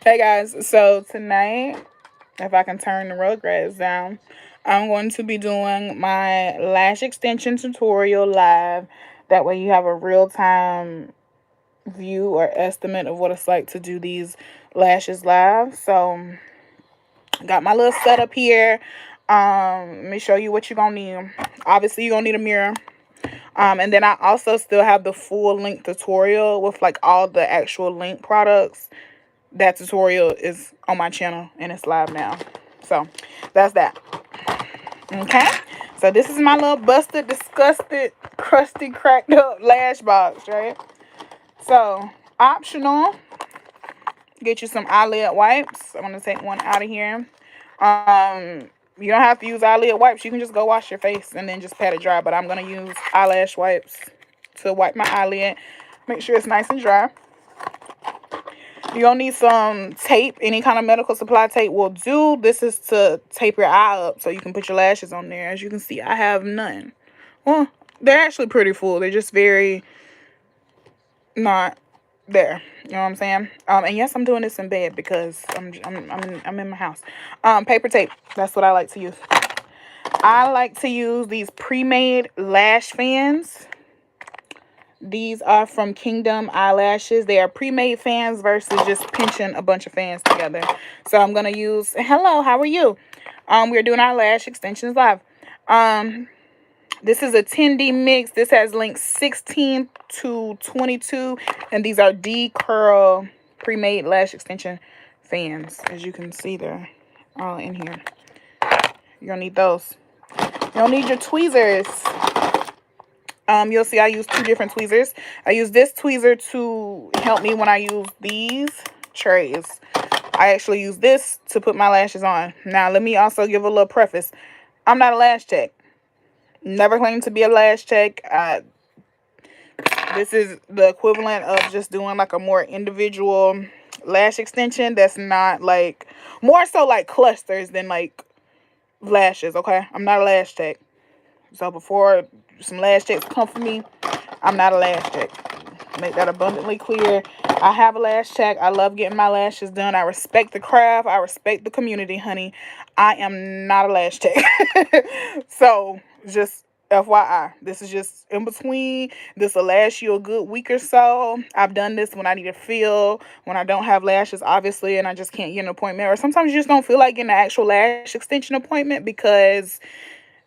Hey guys, so tonight, if I can turn the Rugrats down, I'm going to be doing my lash extension tutorial live. That way, you have a real time view or estimate of what it's like to do these lashes live. So, got my little setup here. Let me show you what you're gonna need. Obviously, you're gonna need a mirror. And then I also still have the full length tutorial with like all the actual link products. That tutorial is on my channel and it's live now. So that's that. Okay. So this is my little busted, disgusted, crusty, cracked up lash box, right? So optional, get you some eyelid wipes. I'm gonna take one out of here. You don't have to use eyelid wipes. You can just go wash your face and then just pat it dry. But I'm gonna use eyelash wipes to wipe my eyelid. Make sure it's nice and dry. You're going to need some tape. Any kind of medical supply tape will do. This is to tape your eye up so you can put your lashes on there. As you can see, I have none. Well, they're actually pretty full. They're just very not there. You know what I'm saying? And yes, I'm doing this in bed because I'm in my house. Paper tape. That's what I like to use. I like to use these pre-made lash fans. These are from Kingdom Eyelashes. They are pre-made fans versus just pinching a bunch of fans together. So I'm going to use, hello, how are you? We're doing our lash extensions live. This is a 10D mix. This has links 16 to 22. And these are D-Curl pre-made lash extension fans. As you can see, they're all in here. You're going to need those. You'll need your tweezers. You'll see I use two different tweezers. I use this tweezer to help me when I use these trays. I actually use this to put my lashes on. Now, let me also give a little preface. I'm not a lash tech. Never claimed to be a lash tech. This is the equivalent of just doing like a more individual lash extension that's not like, more so like clusters than like lashes, okay? I'm not a lash tech. So before some lash techs come for me, I'm not a lash tech. Make that abundantly clear. I have a lash tech. I love getting my lashes done. I respect the craft. I respect the community, honey. I am not a lash tech. So just FYI, this is just in between. This will last you a good week or so. I've done this when I need to feel, when I don't have lashes, obviously, and I just can't get an appointment. Or sometimes you just don't feel like getting an actual lash extension appointment because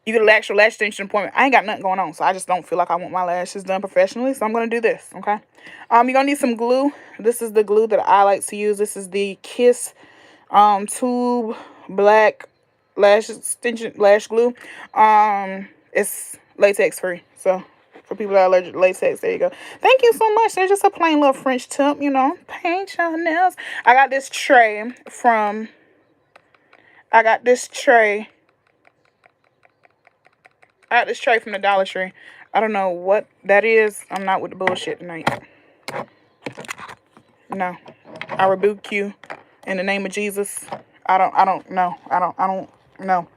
you get an actual lash extension appointment. I ain't got nothing going on, so I just don't feel like I want my lashes done professionally, so I'm going to do this, okay? You're going to need some glue. This is the glue that I like to use. This is the Kiss Tube Black Lash Extension Lash Glue. It's latex free, so for people that are allergic to latex, there you go. Thank you so much. They're just a plain little French tip, you know. Paint your nails. I got this tray from the Dollar Tree. I don't know what that is. I'm not with the bullshit tonight. No. I rebuke you in the name of Jesus. I don't know. I don't know.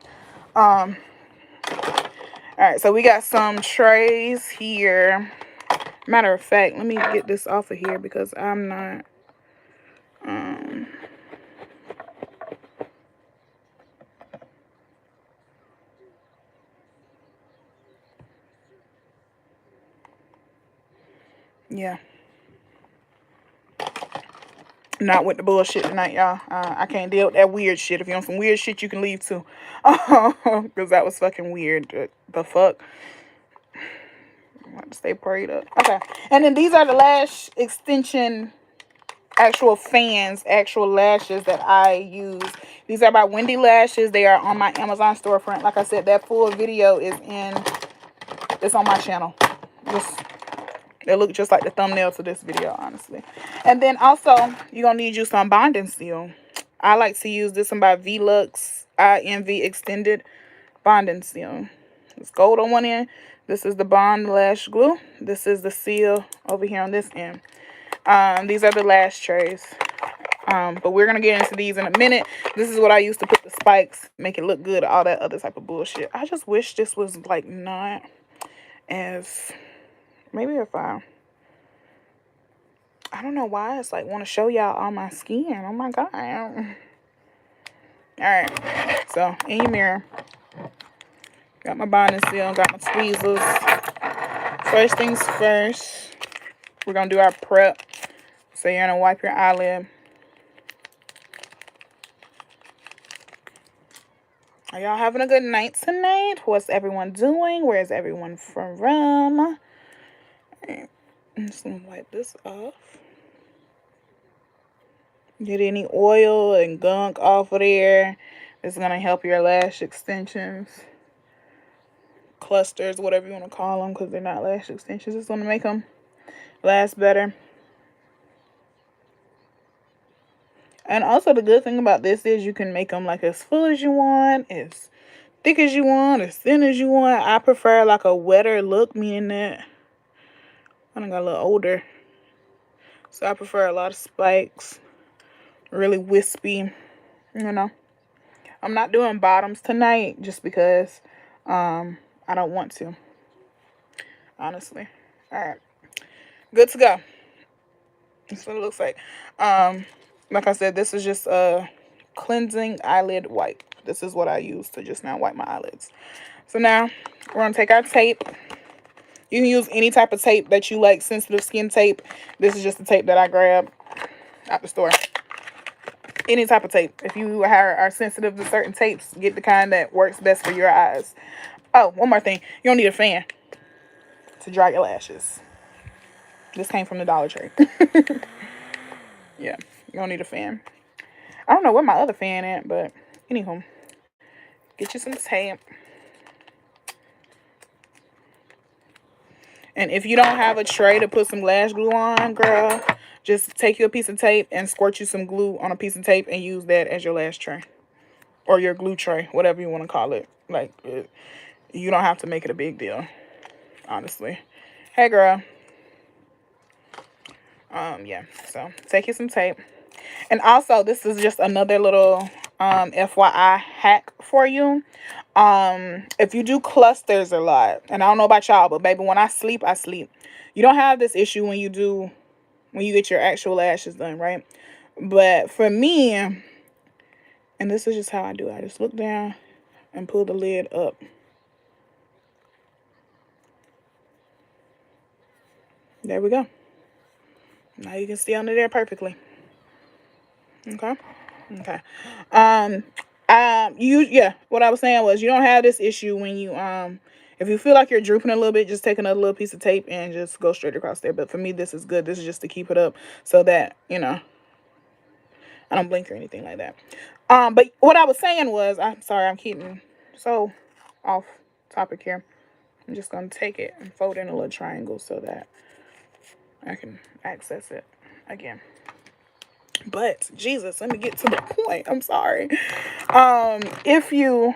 Alright, so we got some trays here. Matter of fact, let me get this off of here because I'm not yeah. Not with the bullshit tonight, y'all. I can't deal with that weird shit. If you want some weird shit, you can leave too. Because that was fucking weird. The fuck? I have to stay prayed up. Okay. And then these are the lash extension actual fans, actual lashes that I use. These are by Wendy Lashes. They are on my Amazon storefront. Like I said, that full video it's on my channel. They look just like the thumbnail to this video, honestly. And then also, you're going to need you some bonding seal. I like to use this one by Velux INV Extended Bonding Seal. It's gold on one end. This is the Bond Lash Glue. This is the seal over here on this end. These are the lash trays. But we're going to get into these in a minute. This is what I used to put the spikes, make it look good, all that other type of bullshit. I just wish this was like not as... Maybe if I I don't know why it's like want to show y'all all my skin. Oh my god. Alright. So in your mirror. Got my bonding seal, got my tweezers. First things first, we're gonna do our prep. So you're gonna wipe your eyelid. Are y'all having a good night tonight? What's everyone doing? Where is everyone from? I'm just gonna wipe this off. Get any oil and gunk off of there. It's gonna help your lash extensions, clusters, whatever you want to call them, because they're not lash extensions. It's gonna make them last better. And also the good thing about this is you can make them like as full as you want, as thick as you want, as thin as you want. I prefer like a wetter look, meaning that I done got a little older. So I prefer a lot of spikes, really wispy, you know. I'm not doing bottoms tonight just because I don't want to, honestly. All right, good to go. That's what it looks like. Like I said, this is just a cleansing eyelid wipe. This is what I use to just now wipe my eyelids. So now we're gonna take our tape. You can use any type of tape that you like, sensitive skin tape. This is just the tape that I grabbed at the store. Any type of tape. If you are sensitive to certain tapes, get the kind that works best for your eyes. Oh, one more thing. You don't need a fan to dry your lashes. This came from the Dollar Tree. Yeah, you don't need a fan. I don't know where my other fan at, but anywho, get you some tape. And if you don't have a tray to put some lash glue on, girl, just take you a piece of tape and squirt you some glue on a piece of tape and use that as your lash tray. Or your glue tray, whatever you want to call it. Like, you don't have to make it a big deal, honestly. Hey, girl. Yeah, so take you some tape. And also, this is just another little FYI hack for you. If you do clusters a lot, and I don't know about y'all, but baby, when I sleep, I sleep. You don't have this issue when you get your actual lashes done, right? But for me, and this is just how I do it, I just look down and pull the lid up. There we go. Now you can see under there perfectly. Okay. Okay. What I was saying was you don't have this issue when you if you feel like you're drooping a little bit, just take another little piece of tape and just go straight across there. But for me, this is good. This is just to keep it up so that, I don't blink or anything like that. But what I was saying was, I'm sorry, I'm keeping so off topic here. I'm just gonna take it and fold in a little triangle so that I can access it again. But Jesus, let me get to the point. I'm sorry. If you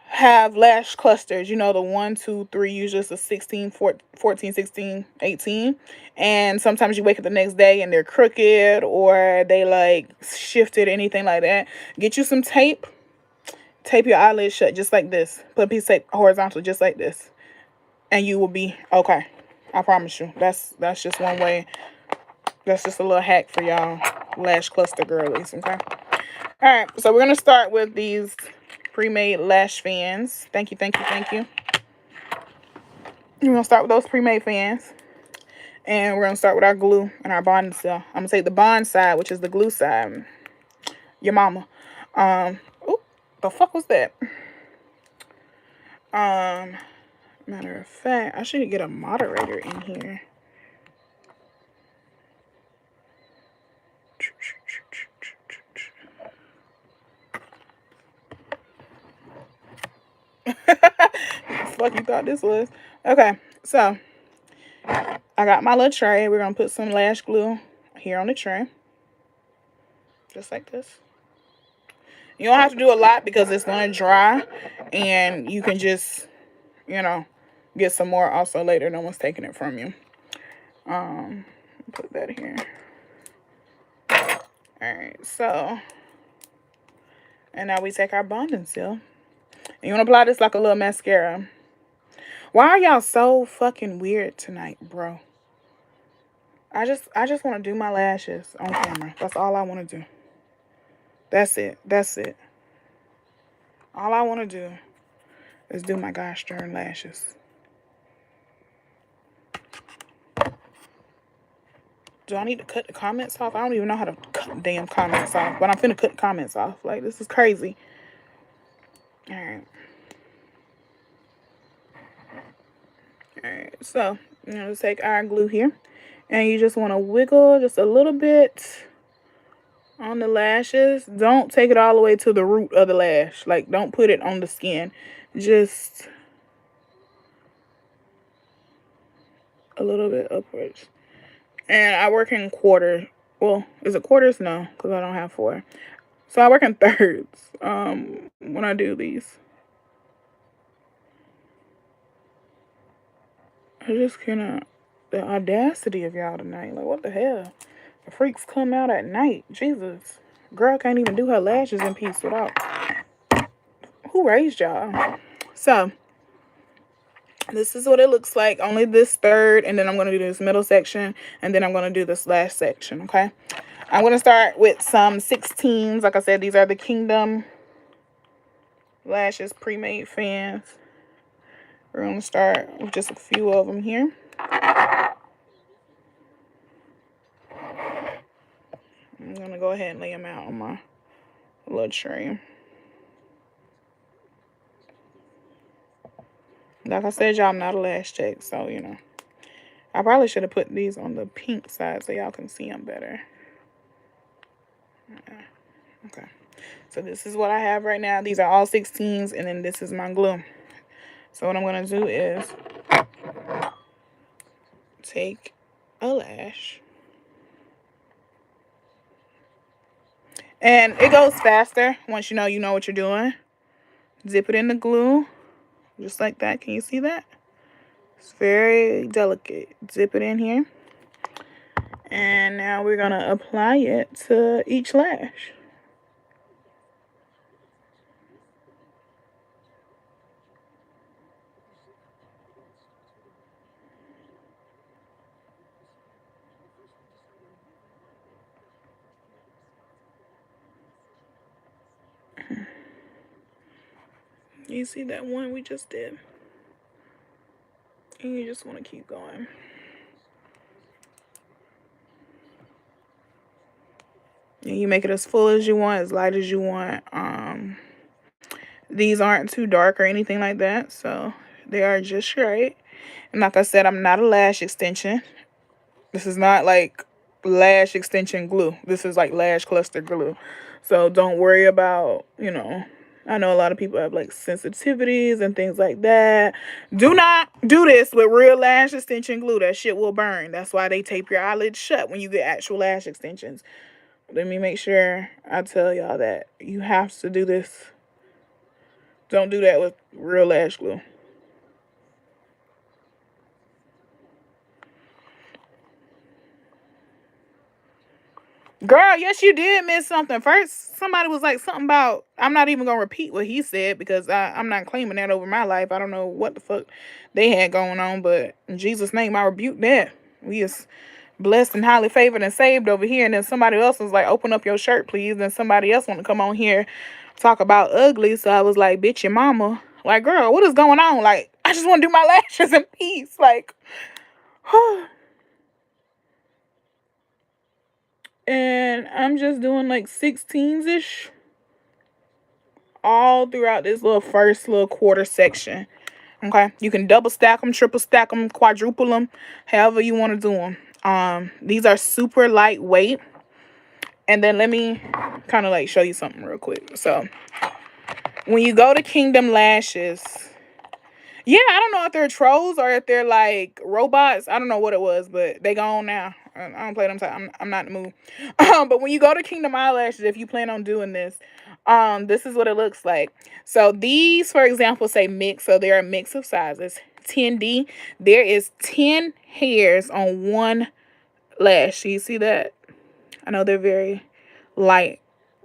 have lash clusters, the 1, 2, 3, usually it's a 16, 14, 16, 18. And sometimes you wake up the next day and they're crooked or they like shifted, anything like that. Get you some tape. Tape your eyelids shut just like this. Put a piece of tape horizontal just like this. And you will be okay. I promise you. That's just one way. That's just a little hack for y'all lash cluster girlies, okay? Alright, so we're going to start with these pre-made lash fans. Thank you, thank you, thank you. We're going to start with those pre-made fans. And we're going to start with our glue and our bonding cell. I'm going to take the bond side, which is the glue side. Your mama. The fuck was that? Matter of fact, I should get a moderator in here. Fuck you thought this was? Okay, so I got my little tray. We're gonna put some lash glue here on the tray, just like this. You don't have to do a lot because it's gonna dry, and you can just, get some more also later. No one's taking it from you. Put that here. All right, so, and now we take our bonding seal. And you want to apply this like a little mascara. Why are y'all so fucking weird tonight, bro? I just want to do my lashes on camera. That's all I want to do. That's it. That's it. All I want to do is do my gosh darn lashes. Do I need to cut the comments off? I don't even know how to cut the damn comments off, but I'm finna cut the comments off. Like, this is crazy. All right. All right. So, let's take our glue here. And you just want to wiggle just a little bit on the lashes. Don't take it all the way to the root of the lash. Like, don't put it on the skin. Just a little bit upwards. And I work in quarters. Well, is it quarters? No, because I don't have 4. So I work in thirds when I do these. I just cannot. The audacity of y'all tonight. Like, what the hell? The freaks come out at night. Jesus. Girl can't even do her lashes in peace without. Who raised y'all? So, this is what it looks like. Only this third, and then I'm going to do this middle section, and then I'm going to do this last section, okay? I'm going to start with some 16s. Like I said, these are the Kingdom Lashes pre-made fans. We're going to start with just a few of them here. I'm going to go ahead and lay them out on my little tray. Like I said, y'all, I'm not a lash tech, so, I probably should have put these on the pink side so y'all can see them better. Okay. So this is what I have right now. These are all 16s, and then this is my glue. So what I'm going to do is take a lash. And it goes faster once you know what you're doing. Dip it in the glue. Just like that. Can you see that? It's very delicate. Dip it in here. And now we're going to apply it to each lash. You see that one we just did? And you just want to keep going. And you make it as full as you want, as light as you want. These aren't too dark or anything like that, so they are just right. And like I said, I'm not a lash extension. This is not like lash extension glue. This is like lash cluster glue. So don't worry about, I know a lot of people have like sensitivities and things like that. Do not do this with real lash extension glue. That shit will burn. That's why they tape your eyelids shut when you get actual lash extensions. Let me make sure I tell y'all that you have to do this. Don't do that with real lash glue. Girl, yes, you did miss something. First, somebody was like something about, I'm not even going to repeat what he said because I'm not claiming that over my life. I don't know what the fuck they had going on, but in Jesus' name, I rebuke that. We is blessed and highly favored and saved over here. And then somebody else was like, open up your shirt, please. And somebody else want to come on here, talk about ugly. So I was like, bitch, your mama. Like, girl, what is going on? Like, I just want to do my lashes in peace. Like, and I'm just doing like 16s-ish all throughout this first little quarter section. Okay, you can double stack them, triple stack them, quadruple them, however you want to do them. These are super lightweight. And then let me kind of like show you something real quick. So when you go to Kingdom Lashes, yeah, I don't know if they're trolls or if they're like robots. I don't know what it was, but they gone now. I don't play them. I'm not in the mood. But when you go to Kingdom Eyelashes, if you plan on doing this, this is what it looks like. So these, for example, say mix. So they're a mix of sizes. 10D. There is 10 hairs on one lash. You see that? I know they're very light.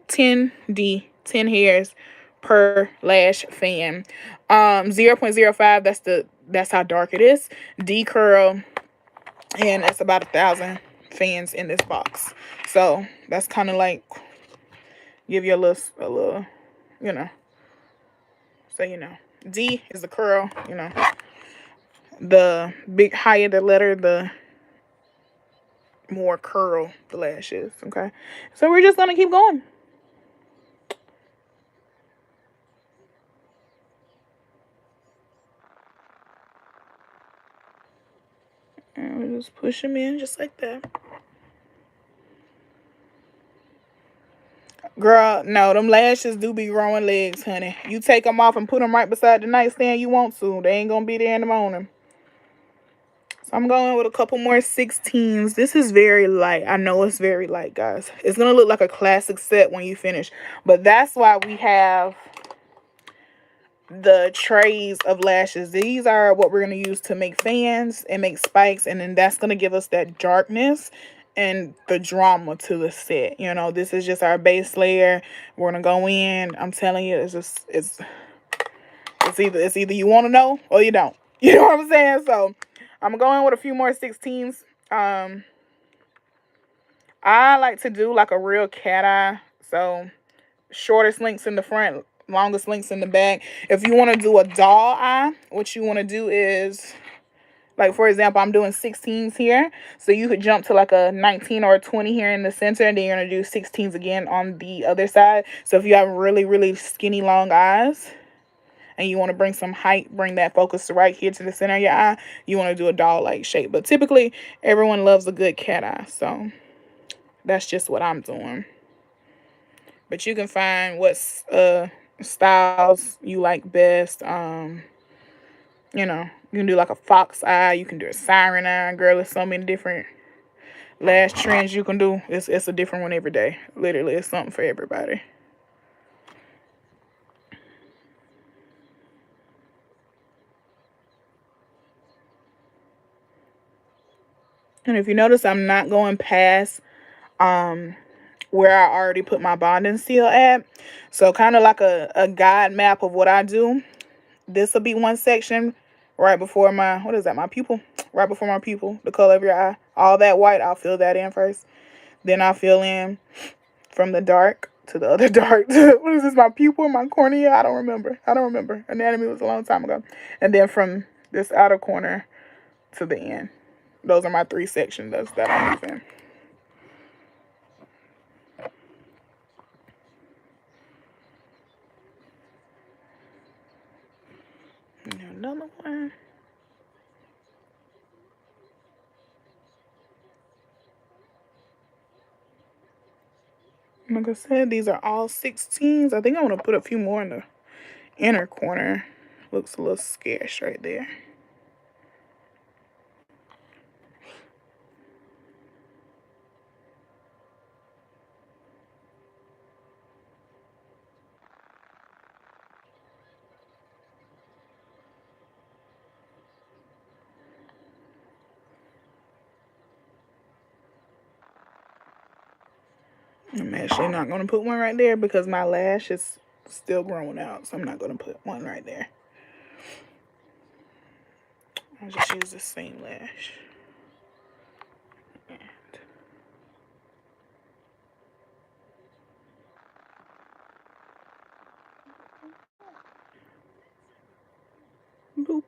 10D. 10 hairs per lash fan. 0.05, that's how dark it is. D curl, and that's about 1,000 fans in this box. So that's kind of like give you a little, you know. So D is the curl. The big higher the letter, the more curl the lash is. Okay, so we're just gonna keep going. And we just push them in just like that. Girl, no, them lashes do be growing legs, honey. You take them off and put them right beside the nightstand you want to. They ain't gonna be there in the morning. So I'm going with a couple more 16s. This is very light. I know it's very light, guys. It's gonna look like a classic set when you finish. But that's why we have the trays of lashes. These are what we're going to use to make fans and make spikes, and then that's going to give us that darkness and the drama to the set. This is just our base layer. We're going to go in. I'm telling you, it's either you want to know or you don't. You know what I'm saying? So I'm going with a few more 16s. I like to do like a real cat eye. So shortest links in the front, longest links in the back. If you want to do a doll eye, what you want to do is, like, for example, I'm doing 16s here. So you could jump to like a 19 or a 20 here in the center, and then you're going to do 16s again on the other side. So if you have really, really skinny, long eyes and you want to bring some height, bring that focus right here to the center of your eye, you want to do a doll-like shape. But typically, everyone loves a good cat eye. So that's just what I'm doing. But you can find what styles you like best. You can do like a fox eye. You can do a siren eye. Girl, there's so many different lash trends you can do. It's a different one every day. Literally, it's something for everybody. And if you notice, I'm not going past where I already put my bonding seal at. So kind of like a guide map of what I do. This will be one section right before my, what is that, my pupil? Right before my pupil, the color of your eye. All that white, I'll fill that in first. Then I'll fill in from the dark to the other dark. What is this, my pupil, my cornea? I don't remember. Anatomy was a long time ago. And then from this outer corner to the end. Those are my 3 sections that I'm using. Another one. Like I said, these are all 16s. I think I want to put a few more in the inner corner. Looks a little scarce right there. I'm actually not going to put one right there because my lash is still growing out. So I'm not going to put one right there. I'll just use the same lash. And boop.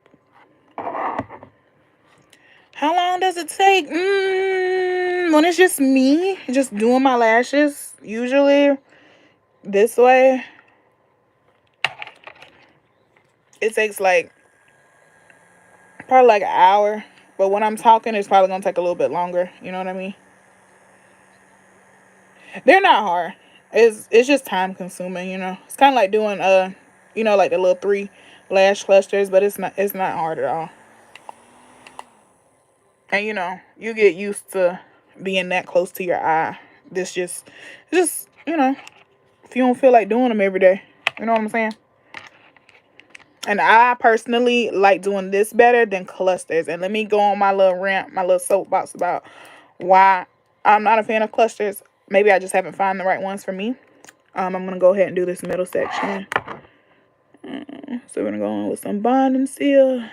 How long does it take? When it's just me, just doing my lashes, usually this way, it takes like probably like an hour. But when I'm talking, it's probably gonna take a little bit longer. You know what I mean? They're not hard. It's just time consuming. It's kind of like doing like the little 3 lash clusters, but it's not hard at all. And you get used to being that close to your eye. This just if you don't feel like doing them every day, you know what I'm saying? And I personally like doing this better than clusters. And let me go on my little rant, my little soapbox about why I'm not a fan of clusters. Maybe I just haven't found the right ones for me. I'm gonna go ahead and do this middle section. So we're gonna go in with some bonding seal.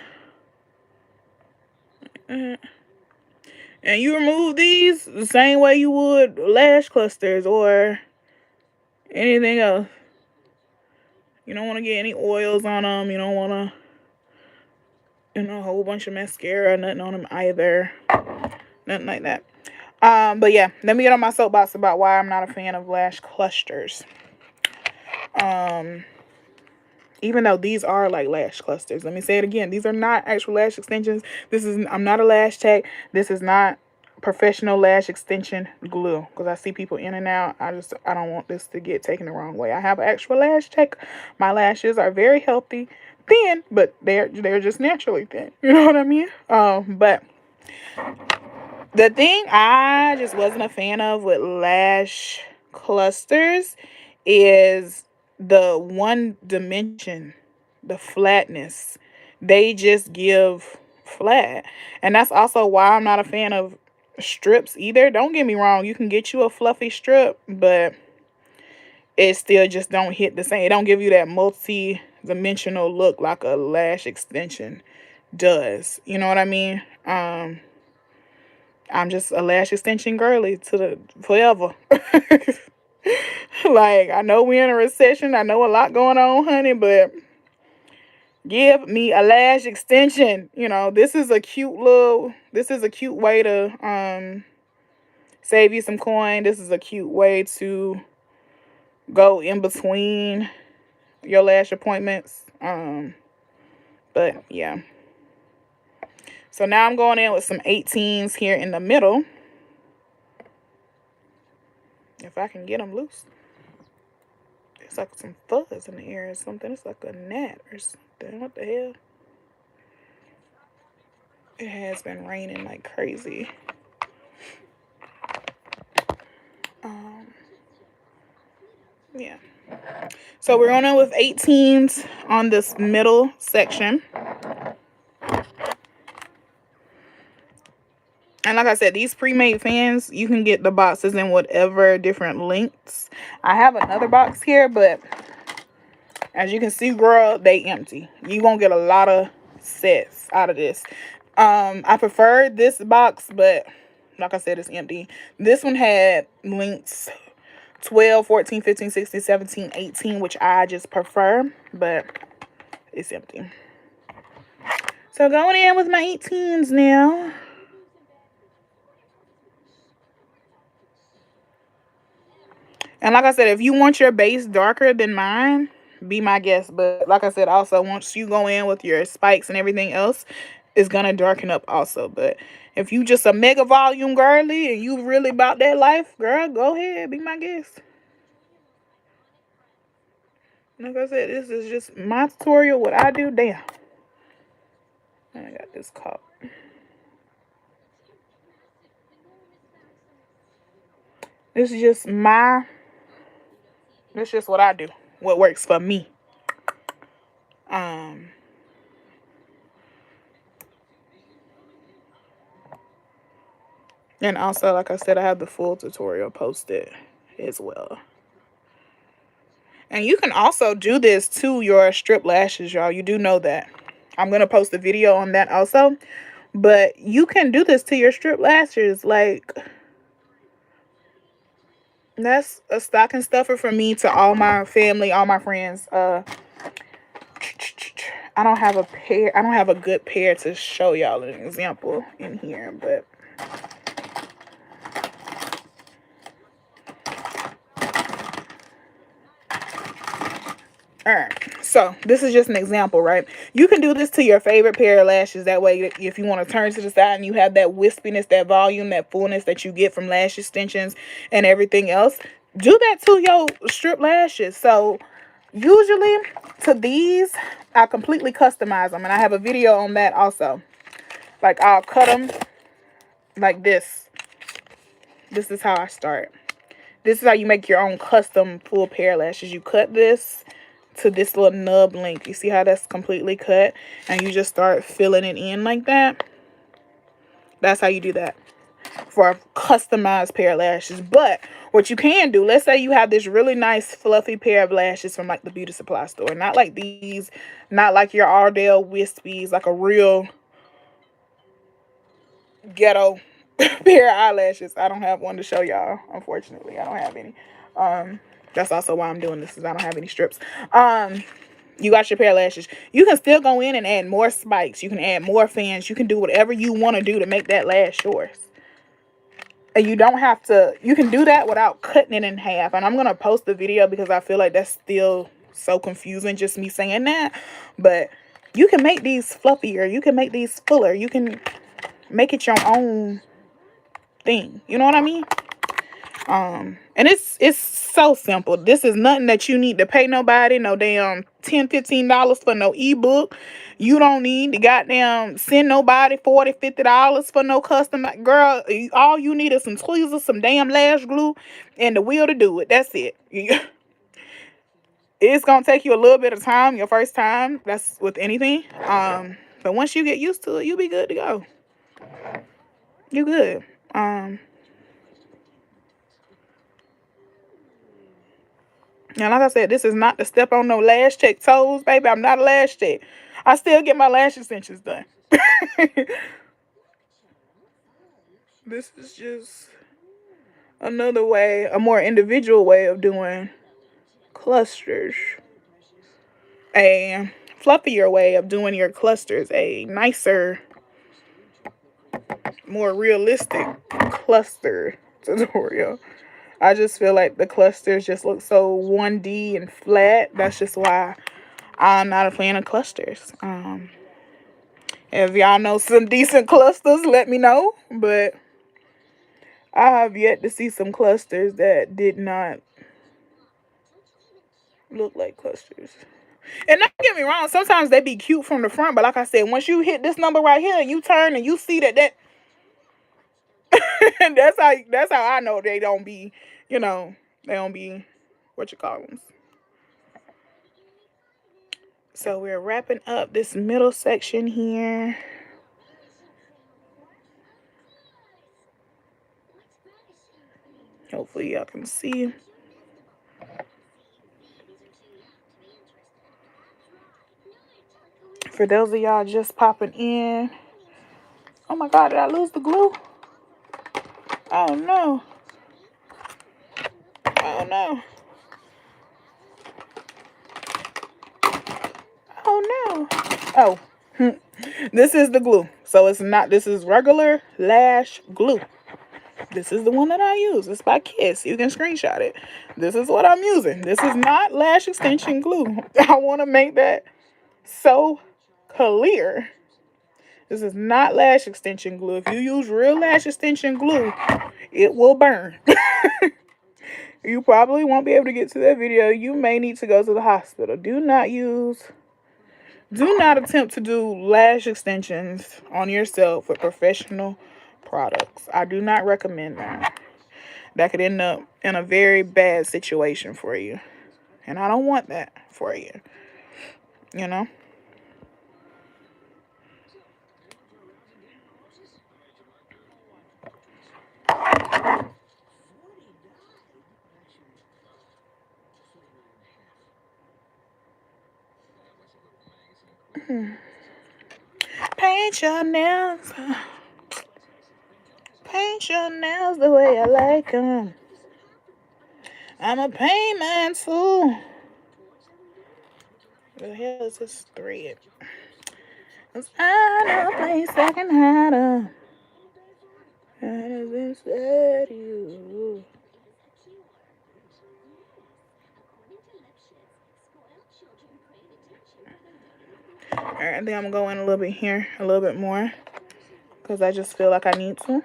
And you remove these the same way you would lash clusters or anything else. You don't want to get any oils on them. You don't want to, a whole bunch of mascara, nothing on them either. Nothing like that. But yeah, let me get on my soapbox about why I'm not a fan of lash clusters. Even though these are like lash clusters. Let me say it again. These are not actual lash extensions. I'm not a lash tech. This is not professional lash extension glue, because I see people in and out. I don't want this to get taken the wrong way. I have an actual lash tech. My lashes are very healthy, thin, but they're just naturally thin. You know what I mean? But the thing I just wasn't a fan of with lash clusters is the one dimension, the flatness. They just give flat. And that's also why I'm not a fan of strips either. Don't get me wrong, you can get you a fluffy strip, but it still just don't hit the same. It don't give you that multi-dimensional look like a lash extension does. You know what I mean? I'm just a lash extension girly to the forever. Like, I know we're in a recession. I know a lot going on, honey, but give me a lash extension. This is a cute way to save you some coin. This is a cute way to go in between your lash appointments. But yeah. So now I'm going in with some 18s here in the middle. If I can get them loose. It's like some fuzz in the air or something. It's like a gnat or something. What the hell? It has been raining like crazy. Yeah. So we're going in with 18s on this middle section. And like I said, these pre-made fans, you can get the boxes in whatever different lengths. I have another box here, but as you can see, girl, they empty. You won't get a lot of sets out of this. I prefer this box, but like I said, it's empty. This one had lengths 12, 14, 15, 16, 17, 18, which I just prefer, but it's empty. So going in with my 18s now. And like I said, if you want your base darker than mine, be my guest. But like I said, also, once you go in with your spikes and everything else, it's going to darken up also. But if you just a mega volume girly and you really about that life, girl, go ahead. Be my guest. Like I said, this is just my tutorial, what I do. Damn. And I got this caught. This is just this is just what I do. What works for me. And also, like I said, I have the full tutorial posted as well. And you can also do this to your strip lashes, y'all. You do know that. I'm going to post a video on that also. But you can do this to your strip lashes. Like, that's a stocking stuffer for me to all my family, all my friends. I don't have a good pair to show y'all an example in here, but alright, so this is just an example, right? You can do this to your favorite pair of lashes. That way, if you want to turn to the side and you have that wispiness, that volume, that fullness that you get from lash extensions and everything else, do that to your strip lashes. So usually to these, I completely customize them, and I have a video on that also. Like, I'll cut them like this. This is how I start. This is how you make your own custom full pair of lashes. You cut this to this little nub length. You see how that's completely cut? And you just start filling it in like that. That's how you do that for a customized pair of lashes. But what you can do, let's say you have this really nice fluffy pair of lashes from like the beauty supply store. Not like these, not like your Ardell Wispies, like a real ghetto pair of eyelashes. I don't have one to show y'all. Unfortunately, I don't have any. That's also why I'm doing this, is I don't have any strips. You got your pair of lashes. You can still go in and add more spikes. You can add more fans. You can do whatever you want to do to make that lash yours. And you don't have to, you can do that without cutting it in half. And I'm going to post the video because I feel like that's still so confusing, just me saying that. But you can make these fluffier. You can make these fuller. You can make it your own thing. You know what I mean? And it's so simple. This is nothing that you need to pay nobody no damn $10-15 for no ebook. You don't need to goddamn send nobody $40-50 for no custom. Girl, all you need is some tweezers, some damn lash glue, and the will to do it. That's it. It's gonna take you a little bit of time your first time. That's with anything. But once you get used to it, you'll be good to go. You good. And like I said, this is not to step on no lash tech toes, baby. I'm not a lash tech. I still get my lash extensions done. This is just another way, a more individual way of doing clusters. A fluffier way of doing your clusters. A nicer, more realistic cluster tutorial. I just feel like the clusters just look so 1D and flat. That's just why I'm not a fan of clusters. If y'all know some decent clusters, let me know. But I have yet to see some clusters that did not look like clusters. And don't get me wrong, sometimes they be cute from the front, but like I said, once you hit this number right here and you turn and you see that that's how I know they don't be, they don't be what you call them. So we're wrapping up this middle section here. Hopefully y'all can see. For those of y'all just popping in. Oh my God, did I lose the glue? Oh no. Oh no. Oh no. Oh. This is the glue. So it's not, this is regular lash glue. This is the one that I use. It's by Kiss. You can screenshot it. This is what I'm using. This is not lash extension glue. I want to make that so clear. This is not lash extension glue. If you use real lash extension glue, it will burn. You probably won't be able to get to that video. You may need to go to the hospital. Do not attempt to do lash extensions on yourself with professional products. I do not recommend that. That could end up in a very bad situation for you. And I don't want that for you. You know? Paint your nails. Paint your nails the way I like them. I'm a paint man too. The hell is this thread? I know a place I can hide them. And it's inside you. Alright, I think I'm gonna go in a little bit here, a little bit more. Because I just feel like I need to.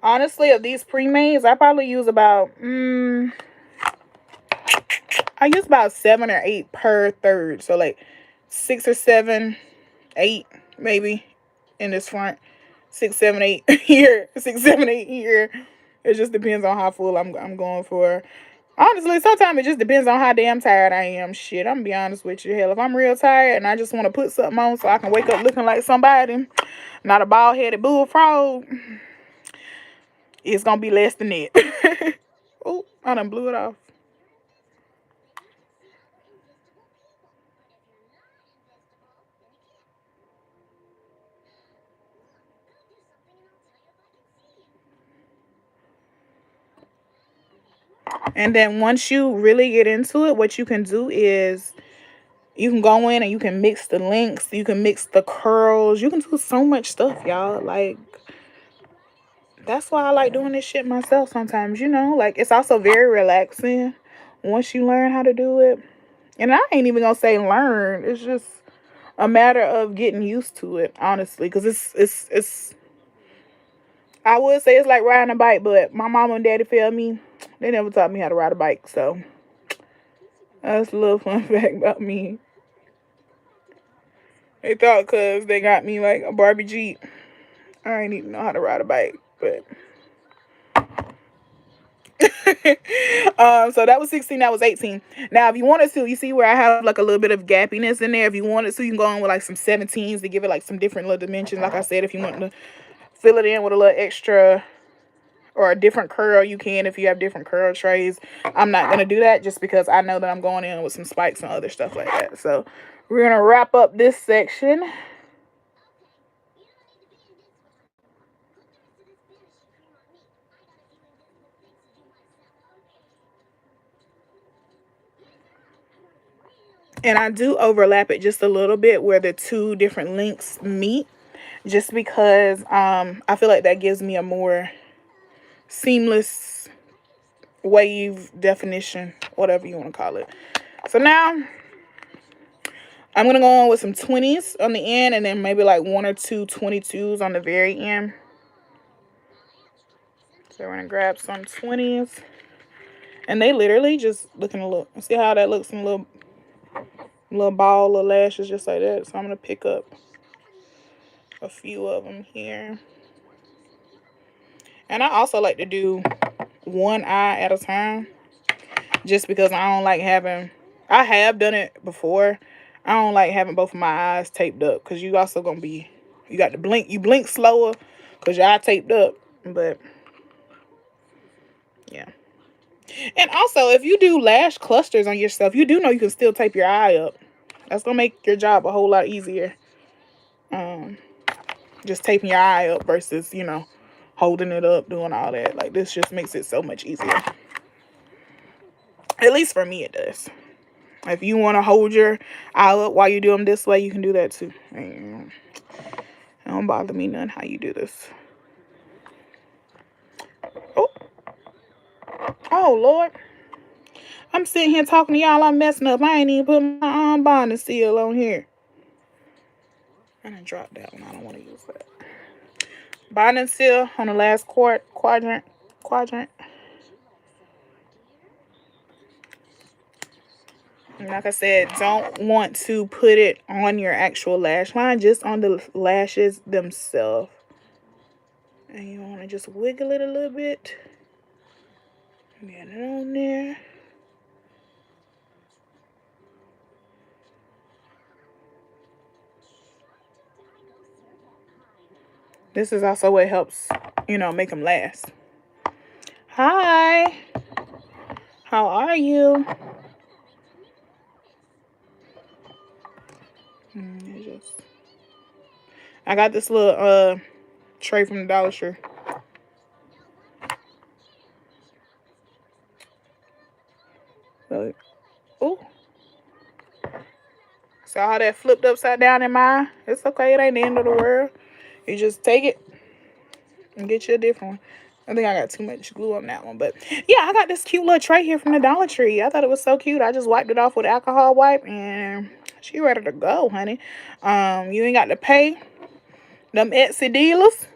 Honestly, of these pre-mades, I probably use about, I use about 7 or 8 per third. So like 6 or 7, 8 maybe in this front. 6, 7, 8 here. 6, 7, 8 here. It just depends on how full I'm going for. Honestly, sometimes it just depends on how damn tired I am. Shit, I'm gonna be honest with you. Hell, if I'm real tired and I just want to put something on so I can wake up looking like somebody, not a bald-headed bullfrog, it's gonna be less than that. Oh, I done blew it off. And then once you really get into it, what you can do is you can go in and you can mix the links, you can mix the curls, you can do so much stuff, y'all. Like, that's why I like doing this shit myself sometimes, you know? Like, it's also very relaxing once you learn how to do it. And I ain't even gonna say learn. It's just a matter of getting used to it, honestly. Cause it's I would say it's like riding a bike, but my mom and daddy failed me. They never taught me how to ride a bike, so that's a little fun fact about me. They thought cause they got me like a Barbie Jeep, I ain't even know how to ride a bike, but so that was 16, that was 18. Now if you wanted to, you see where I have like a little bit of gappiness in there. If you wanted to, you can go on with like some 17s to give it like some different little dimensions. Like I said, if you want to fill it in with a little extra or a different curl, you can if you have different curl trays. I'm not gonna do that just because I know that I'm going in with some spikes and other stuff like that. So we're gonna wrap up this section. And I do overlap it just a little bit where the two different links meet, just because I feel like that gives me a more seamless wave definition, whatever you want to call it. So now I'm going to go on with some 20s on the end and then maybe like one or two 22s on the very end. So we're going to grab some 20s. And they literally just looking a little, see how that looks in a little ball of lashes just like that. So I'm going to pick up a few of them here. And I also like to do one eye at a time just because I don't like having, I have done it before. I don't like having both of my eyes taped up because you also going to be, you got to blink, you blink slower because your eye taped up. But yeah. And also, if you do lash clusters on yourself, you do know you can still tape your eye up. That's going to make your job a whole lot easier. Just taping your eye up versus, you know, holding it up, doing all that. Like, this just makes it so much easier. At least for me, it does. If you want to hold your eye up while you do them this way, you can do that too. It don't bother me none how you do this. Oh, oh Lord. I'm sitting here talking to y'all. I'm messing up. I ain't even put my bonding seal on here. I done dropped that one. I don't want to use that. Bonding seal on the last quadrant. And like I said, don't want to put it on your actual lash line, just on the lashes themselves. And you want to just wiggle it a little bit. Get it on there. This is also what helps, you know, make them last. Hi. How are you? I got this little tray from the Dollar Tree. So, ooh. Saw how that flipped upside down in my eye? It's okay. It ain't the end of the world. You just take it and get you a different one. I think I got too much glue on that one. But yeah, I got this cute little tray here from the Dollar Tree. I thought it was so cute. I just wiped it off with alcohol wipe and she ready to go, honey. You ain't got to pay them Etsy dealers.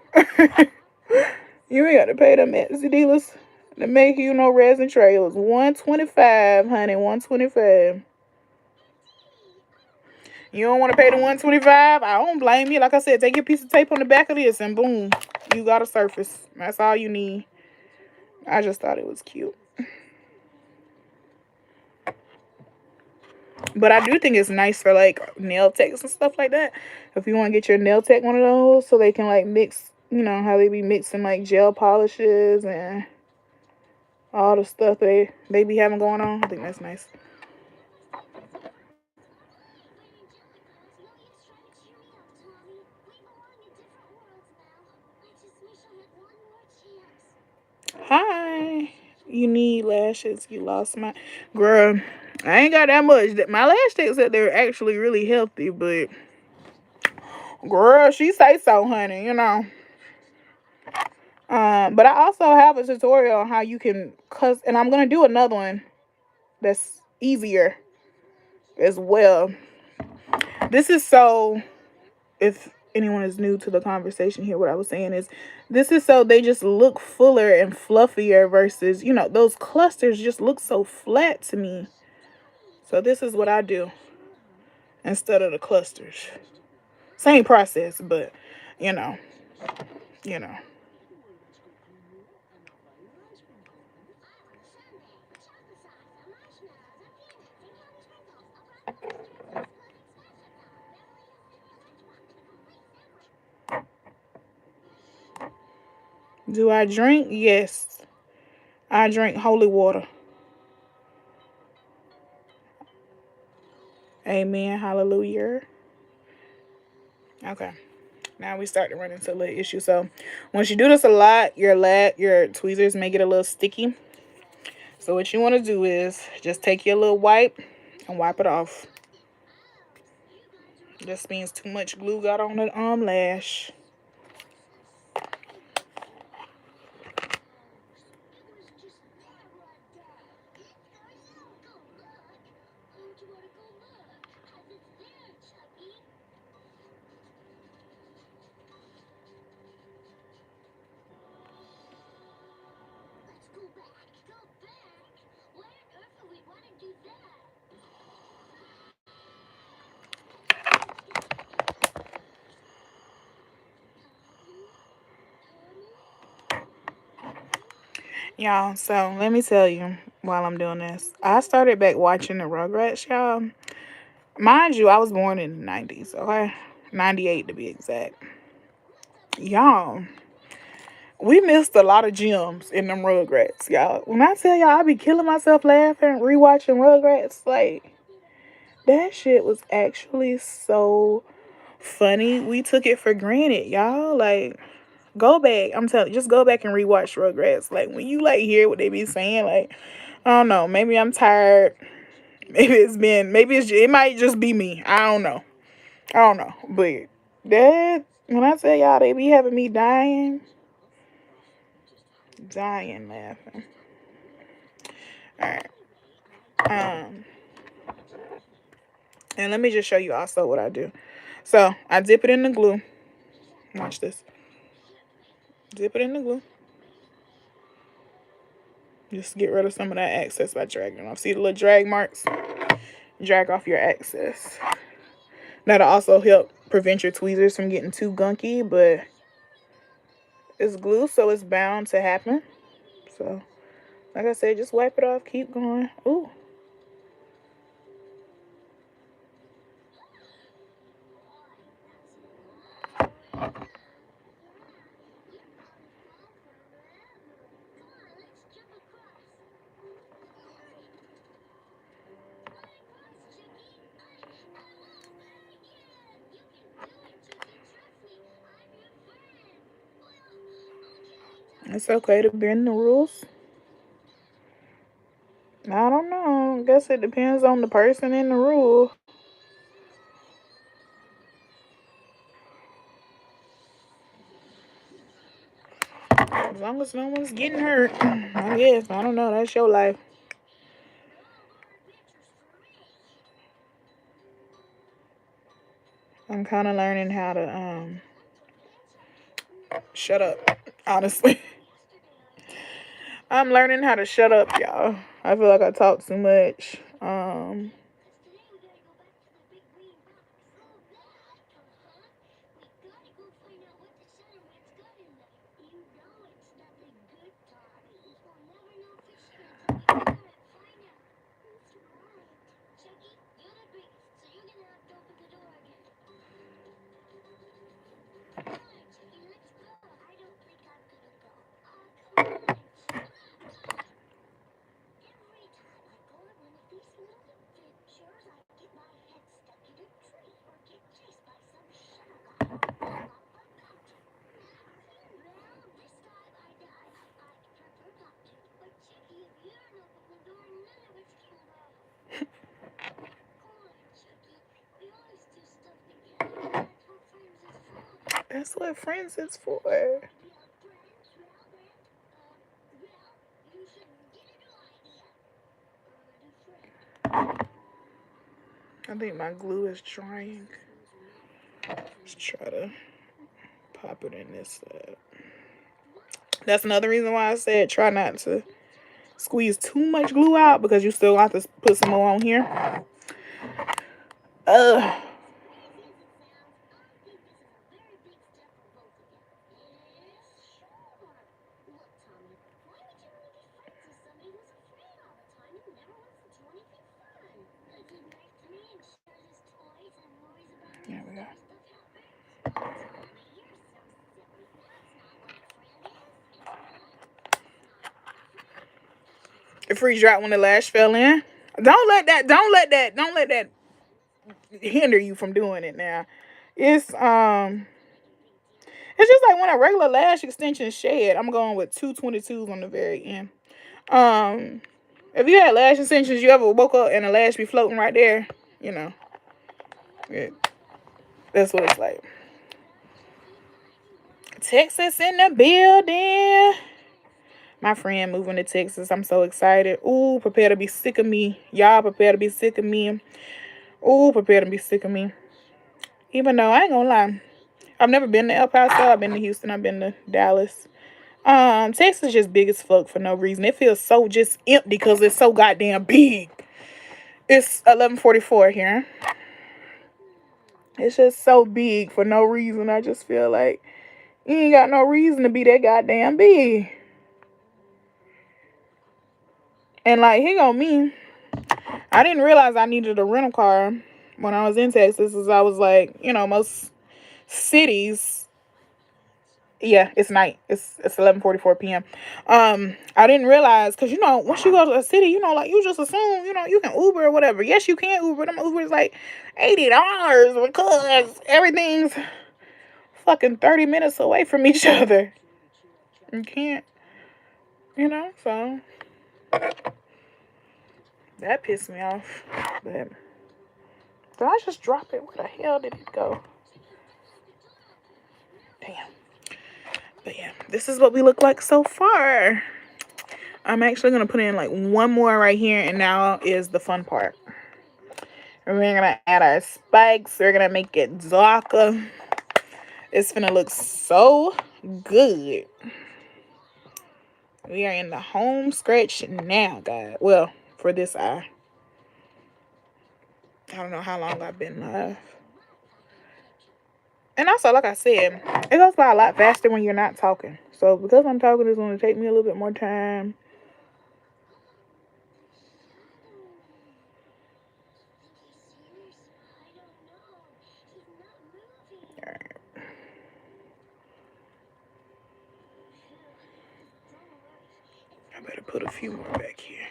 You ain't got to pay them Etsy dealers to make you no resin tray. It was $125, honey. $125. You don't want to pay the $125? I don't blame you. Like I said, take your piece of tape on the back of this and boom, you got a surface. That's all you need. I just thought it was cute. But I do think it's nice for like nail techs and stuff like that. If you want to get your nail tech one of those so they can like mix, you know, how they be mixing like gel polishes and all the stuff they be having going on. I think that's nice. Hi. You need lash lashes. You lost my girl. I ain't got that much. My lash sticks said they're actually really healthy, but girl, she say so, honey. But I also have a tutorial on how you can and I'm gonna do another one that's easier as well. This is so, if anyone is new to the conversation here, what I was saying is this is so they just look fuller and fluffier versus, those clusters just look so flat to me. So this is what I do instead of the clusters. Same process, but you know, you know. Do I drink? Yes. I drink holy water. Amen. Hallelujah. Okay. Now we start to run into a little issue. So once you do this a lot, your tweezers may get a little sticky. So what you want to do is just take your little wipe and wipe it off. This means too much glue got on the lash. Y'all, so let me tell you while I'm doing this. I started back watching the Rugrats, y'all. Mind you, I was born in the 90s, okay? 98 to be exact. Y'all, we missed a lot of gems in them Rugrats, y'all. When I tell y'all I be killing myself laughing, rewatching Rugrats, like, that shit was actually so funny. We took it for granted, y'all. Like, go back. I'm telling you, just go back and rewatch Rugrats. Like, when you, like, hear what they be saying, like, I don't know. Maybe I'm tired. It might just be me. I don't know. But when I tell y'all they be having me dying laughing. All right. Um, and let me just show you also what I do. So I dip it in the glue. Watch this. Dip it in the glue. Just get rid of some of that excess by dragging it off. See the little drag marks? Drag off your excess. That'll also help prevent your tweezers from getting too gunky, but it's glue, so it's bound to happen. So, like I said, just wipe it off. Keep going. Ooh. It's okay to bend the rules. I don't know. I guess it depends on the person in the rule. As long as no one's getting hurt, I guess. I don't know. That's your life. I'm kind of learning how to shut up. Honestly, I'm learning how to shut up, y'all. I feel like I talk too much. That's what friends is for. I think my glue is drying. Let's try to pop it in this side. That's another reason why I said try not to squeeze too much glue out, because you still have to put some more on here. Ugh. There we go. It freeze dried when the lash fell in. Don't let that hinder you from doing it now. It's just like when a regular lash extension shed. I'm going with 222s on the very end. Um if you had lash extensions, you ever woke up and a lash be floating right there, you know. It, that's what it's like. Texas in the building. My friend moving to Texas. I'm so excited. Ooh, prepare to be sick of me. Y'all prepare to be sick of me. Ooh, prepare to be sick of me. Even though I ain't gonna lie, I've never been to El Paso. I've been to Houston. I've been to Dallas. Texas just big as fuck for no reason. It feels so just empty because it's so goddamn big. It's 11:44 here. It's just so big for no reason. I just feel like you ain't got no reason to be that goddamn big. And like, here go me. I didn't realize I needed a rental car when I was in Texas, as I was like, most cities. Yeah, it's night. It's 11:44 p.m. I didn't realize, because once you go to a city, like, you just assume you can Uber or whatever. Yes, you can Uber. Them Ubers like $80 because everything's fucking 30 minutes away from each other. You can't, so that pissed me off. But did I just drop it? Where the hell did it go? Damn. But yeah, this is what we look like so far. I'm actually going to put in like one more right here, and now is the fun part. And we're going to add our spikes. We're going to make it darker. It's going to look so good. We are in the home stretch now, guys. Well, for this eye. I don't know how long I've been live. And also, like I said, it goes by a lot faster when you're not talking. So because I'm talking, it's going to take me a little bit more time. All right. I better put a few more back here.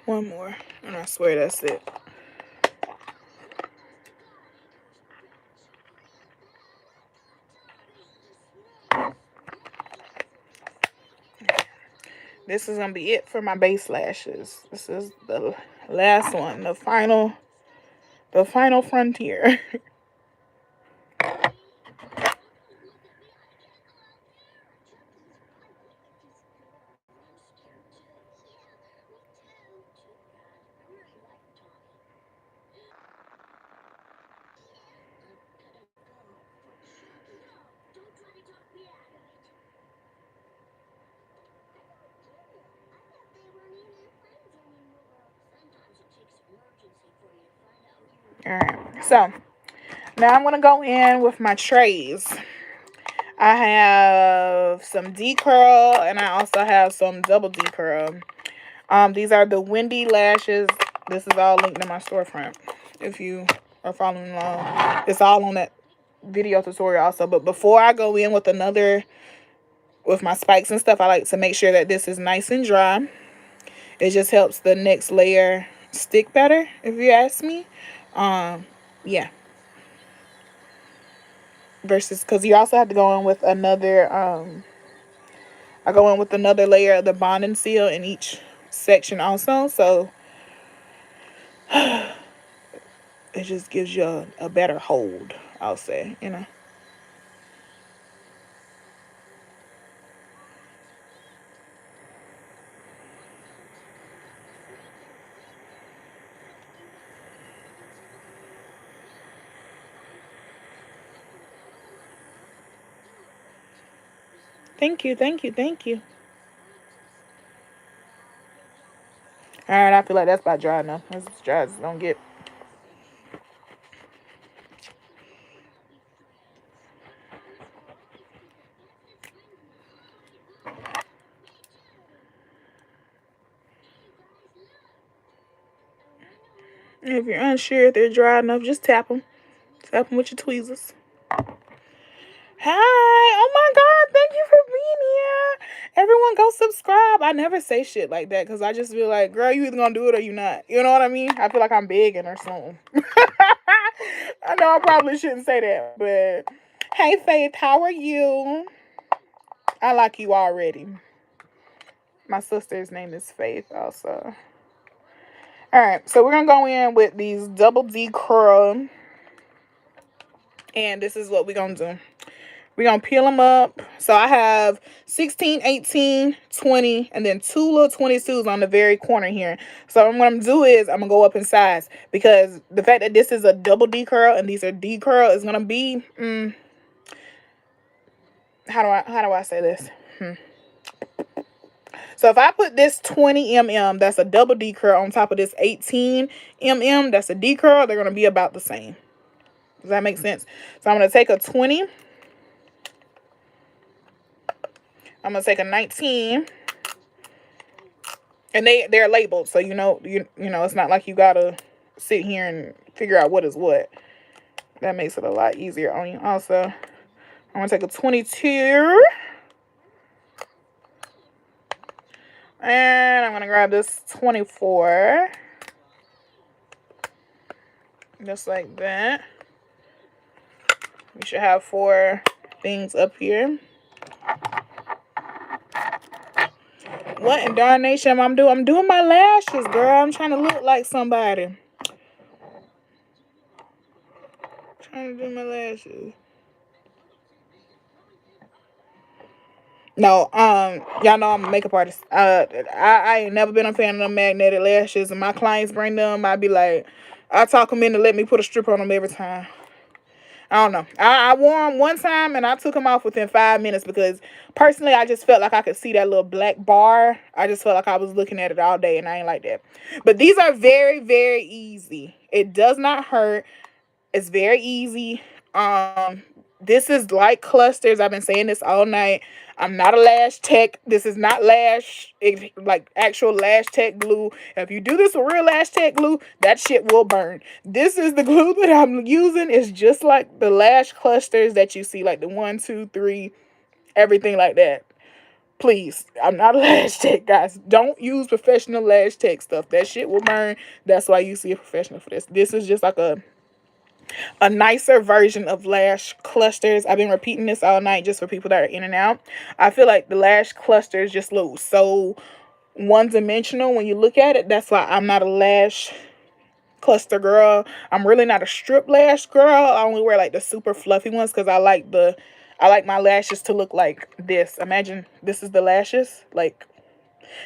One more, and I swear that's it. This is gonna be it for my base lashes. This is the last one, the final frontier. Alright, so now I'm gonna go in with my trays. I have some D curl, and I also have some double D curl. These are the Windy lashes. This is all linked in my storefront. If you are following along, it's all on that video tutorial also. But before I go in with with my spikes and stuff, I like to make sure that this is nice and dry. It just helps the next layer stick better, if you ask me. Yeah. Versus, because you also have to go in with another, I go in with another layer of the bonding seal in each section also. So it just gives you a better hold, I'll say, you know. Thank you, thank you, thank you. All right, I feel like that's about dry enough. That's as dry as it's gonna get. If you're unsure if they're dry enough, just tap them. Tap them with your tweezers. Hi! Oh my God! Thank you for being here. Everyone, go subscribe. I never say shit like that because I just feel like, girl, you either gonna do it or you not. You know what I mean? I feel like I'm begging or something. I know I probably shouldn't say that, but hey, Faith, how are you? I like you already. My sister's name is Faith, also. All right, so we're gonna go in with these double D curl, and this is what we're gonna do. We're going to peel them up. So I have 16, 18, 20, and then two little 22s on the very corner here. So what I'm going to do is I'm going to go up in size because the fact that this is a double D curl and these are D curl is going to be, how do I say this? So if I put this 20 mm, that's a double D curl on top of this 18 mm, that's a D curl, they're going to be about the same. Does that make sense? So I'm going to take a 20. I'm gonna take a 19, and they're labeled, so you know it's not like you gotta sit here and figure out what is what. That makes it a lot easier on you. Also, I'm gonna take a 22, and I'm gonna grab this 24, just like that. We should have 4 things up here. What in darnation I'm doing? I'm doing my lashes, girl. I'm trying to look like somebody. Trying to do my lashes. No, y'all know I'm a makeup artist. I ain't never been a fan of them magnetic lashes, and my clients bring them. I be like, I talk them into let me put a strip on them every time. I don't know. I wore them one time and I took them off within 5 minutes because personally I just felt like I could see that little black bar. I just felt like I was looking at it all day and I ain't like that. But these are very, very easy. It does not hurt. It's very easy. This is like clusters. I've been saying this all night. I'm not a lash tech. This is not lash, like actual lash tech glue. If you do this with real lash tech glue, that shit will burn. This is the glue that I'm using. It's just like the lash clusters that you see, like the 1, 2, 3, everything like that. Please, I'm not a lash tech, guys. Don't use professional lash tech stuff. That shit will burn. That's why you see a professional for this. This is just like a nicer version of lash clusters. I've been repeating this all night just for people that are in and out. I feel like the lash clusters just look so one-dimensional when you look at it. That's why I'm not a lash cluster girl. I'm really not a strip lash girl. I only wear like the super fluffy ones because I like my lashes to look like this. Imagine this is the lashes. Like,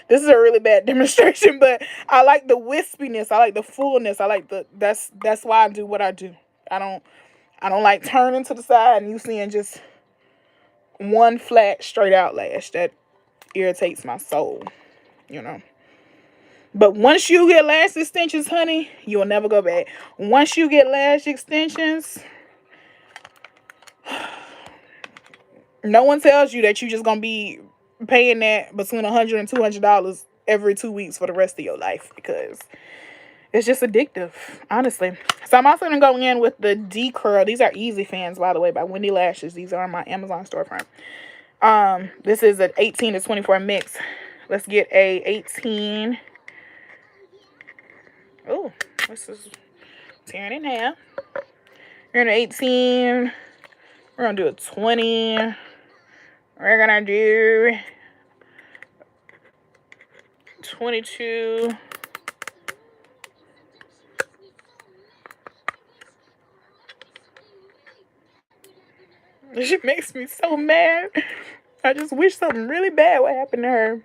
this is a really bad demonstration, but I like the wispiness. I like the fullness. I like that's why I do what I do. I don't like turning to the side and you seeing just one flat straight out lash. That irritates my soul, you know. But once you get lash extensions, honey, you will never go back. Once you get lash extensions, No one tells you that you just gonna be paying that between $100 and $200 every 2 weeks for the rest of your life, because it's just addictive, honestly. So I'm also gonna go in with the D Curl. These are Easy Fans, by the way, by Wendy Lashes. These are on my Amazon storefront. This is an 18 to 24 mix. Let's get a 18. Oh, this is tearing in half. We're gonna 18. We're gonna do a 20. We're gonna do 22. She makes me so mad. I just wish something really bad would happen to her.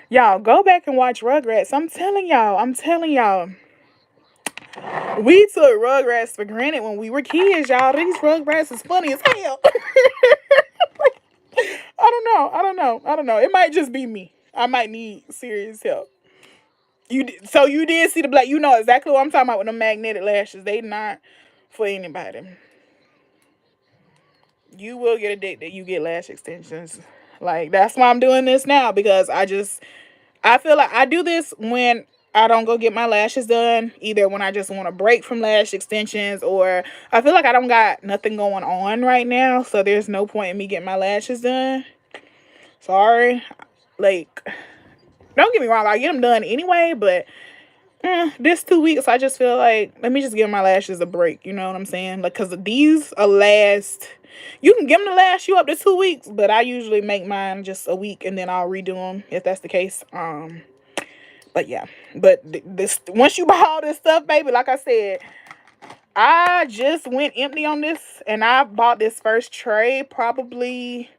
Y'all, go back and watch Rugrats. I'm telling y'all. We took Rugrats for granted when we were kids, y'all. These Rugrats is funny as hell. I don't know. It might just be me. I might need serious help. So you did see the black. You know exactly what I'm talking about with the magnetic lashes. They not for anybody. You will get addicted. You get lash extensions. Like, that's why I'm doing this now, because I feel like I do this when I don't go get my lashes done, either when I just want a break from lash extensions, or I feel like I don't got nothing going on right now, so there's no point in me getting my lashes done. Sorry. Like, don't get me wrong, I get them done anyway, but this 2 weeks, I just feel like, let me just give my lashes a break. You know what I'm saying? Like, because these are last. You can give them to last you up to 2 weeks, but I usually make mine just a week and then I'll redo them if that's the case. But yeah, but this, once you buy all this stuff, baby, like I said, I just went empty on this, and I bought this first tray probably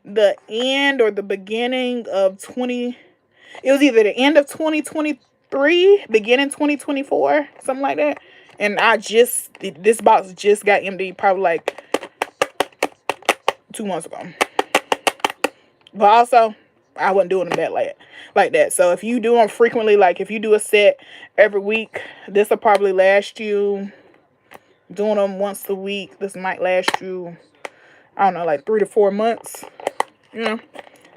the end or the beginning of 20. It was either the end of 2023, beginning 2024, something like that. And this box just got empty probably like 2 months ago. But also, I wasn't doing them that like that. So if you do them frequently, like if you do a set every week, this will probably last you, doing them once a week, this might last you, I don't know, like 3 to 4 months. You know?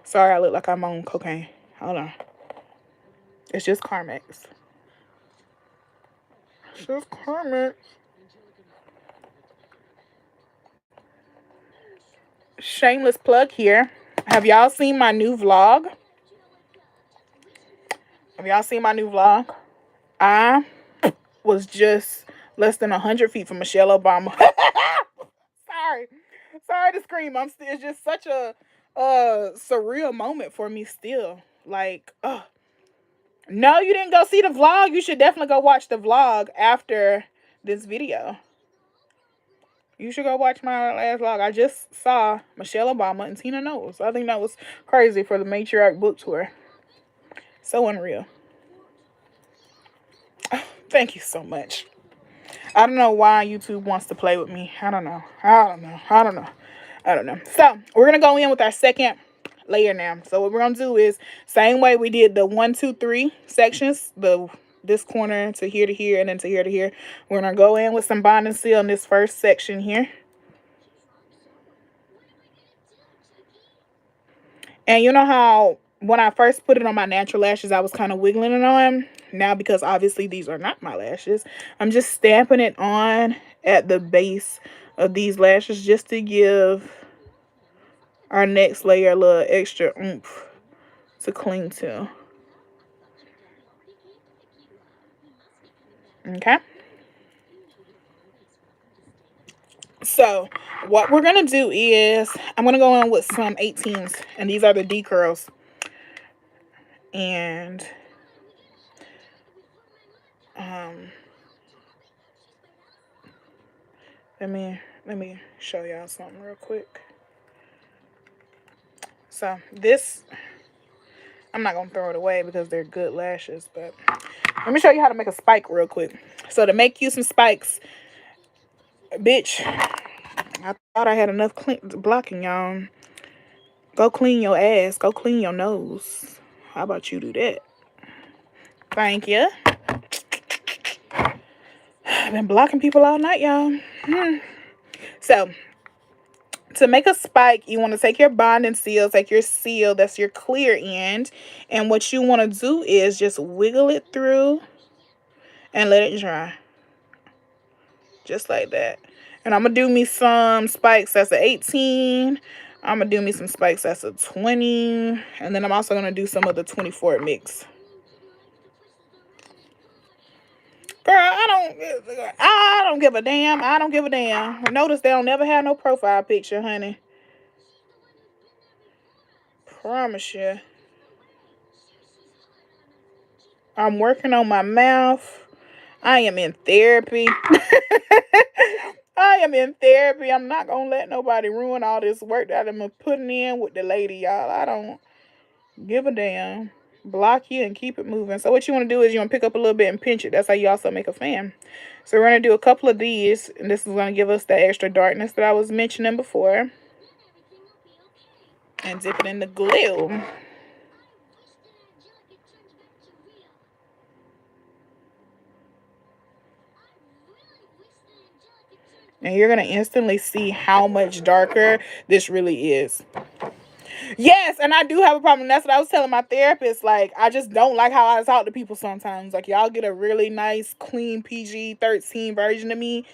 Sorry, I look like I'm on cocaine. Hold on. It's just Carmex. It's just Carmex. Shameless plug here. Have y'all seen my new vlog? I was just less than 100 feet from Michelle Obama. Sorry to scream. It's just such a surreal moment for me still. Like, no, you didn't go see the vlog. You should definitely go watch the vlog after this video. You should go watch my last vlog. I just saw Michelle Obama and Tina Knowles. I think that was crazy for the Matriarch book tour. So unreal. Oh, thank you so much. I don't know why YouTube wants to play with me. I don't know. So we're going to go in with our second layer now. So what we're going to do is, same way we did the 1, 2, 3 sections, this corner to here, and then to here. We're going to go in with some bonding seal in this first section here. And you know how when I first put it on my natural lashes, I was kind of wiggling it on. Now, because obviously these are not my lashes, I'm just stamping it on at the base of these lashes just to give our next layer a little extra oomph to cling to. Okay. So what we're going to do is, I'm going to go in with some 18s. And these are the D curls. And let me show y'all something real quick. So this, I'm not going to throw it away because they're good lashes, but let me show you how to make a spike real quick. So to make you some spikes, bitch, I thought I had enough blocking, y'all. Go clean your ass. Go clean your nose. How about you do that? Thank you. I've been blocking people all night, y'all. So To make a spike, you want to take your bonding seal, take your seal, that's your clear end, and what you want to do is just wiggle it through and let it dry. Just like that. And I'm going to do me some spikes that's a 18. I'm going to do me some spikes that's a 20. And then I'm also going to do some of the 24 mix. Girl, I don't give a damn. I don't give a damn. Notice they don't never have no profile picture, honey. Promise you. I'm working on my mouth. I am in therapy. I am in therapy. I'm not gonna let nobody ruin all this work that I'm putting in with the lady, y'all. I don't give a damn. Block you and keep it moving. So what you want to do is you want to pick up a little bit and pinch it. That's how you also make a fan. So we're going to do a couple of these, and this is going to give us that extra darkness that I was mentioning before. And dip it in the glue. And you're going to instantly see how much darker this really is. Yes, and I do have a problem. That's what I was telling my therapist. Like, I just don't like how I talk to people sometimes. Like, y'all get a really nice, clean PG-13 version of me.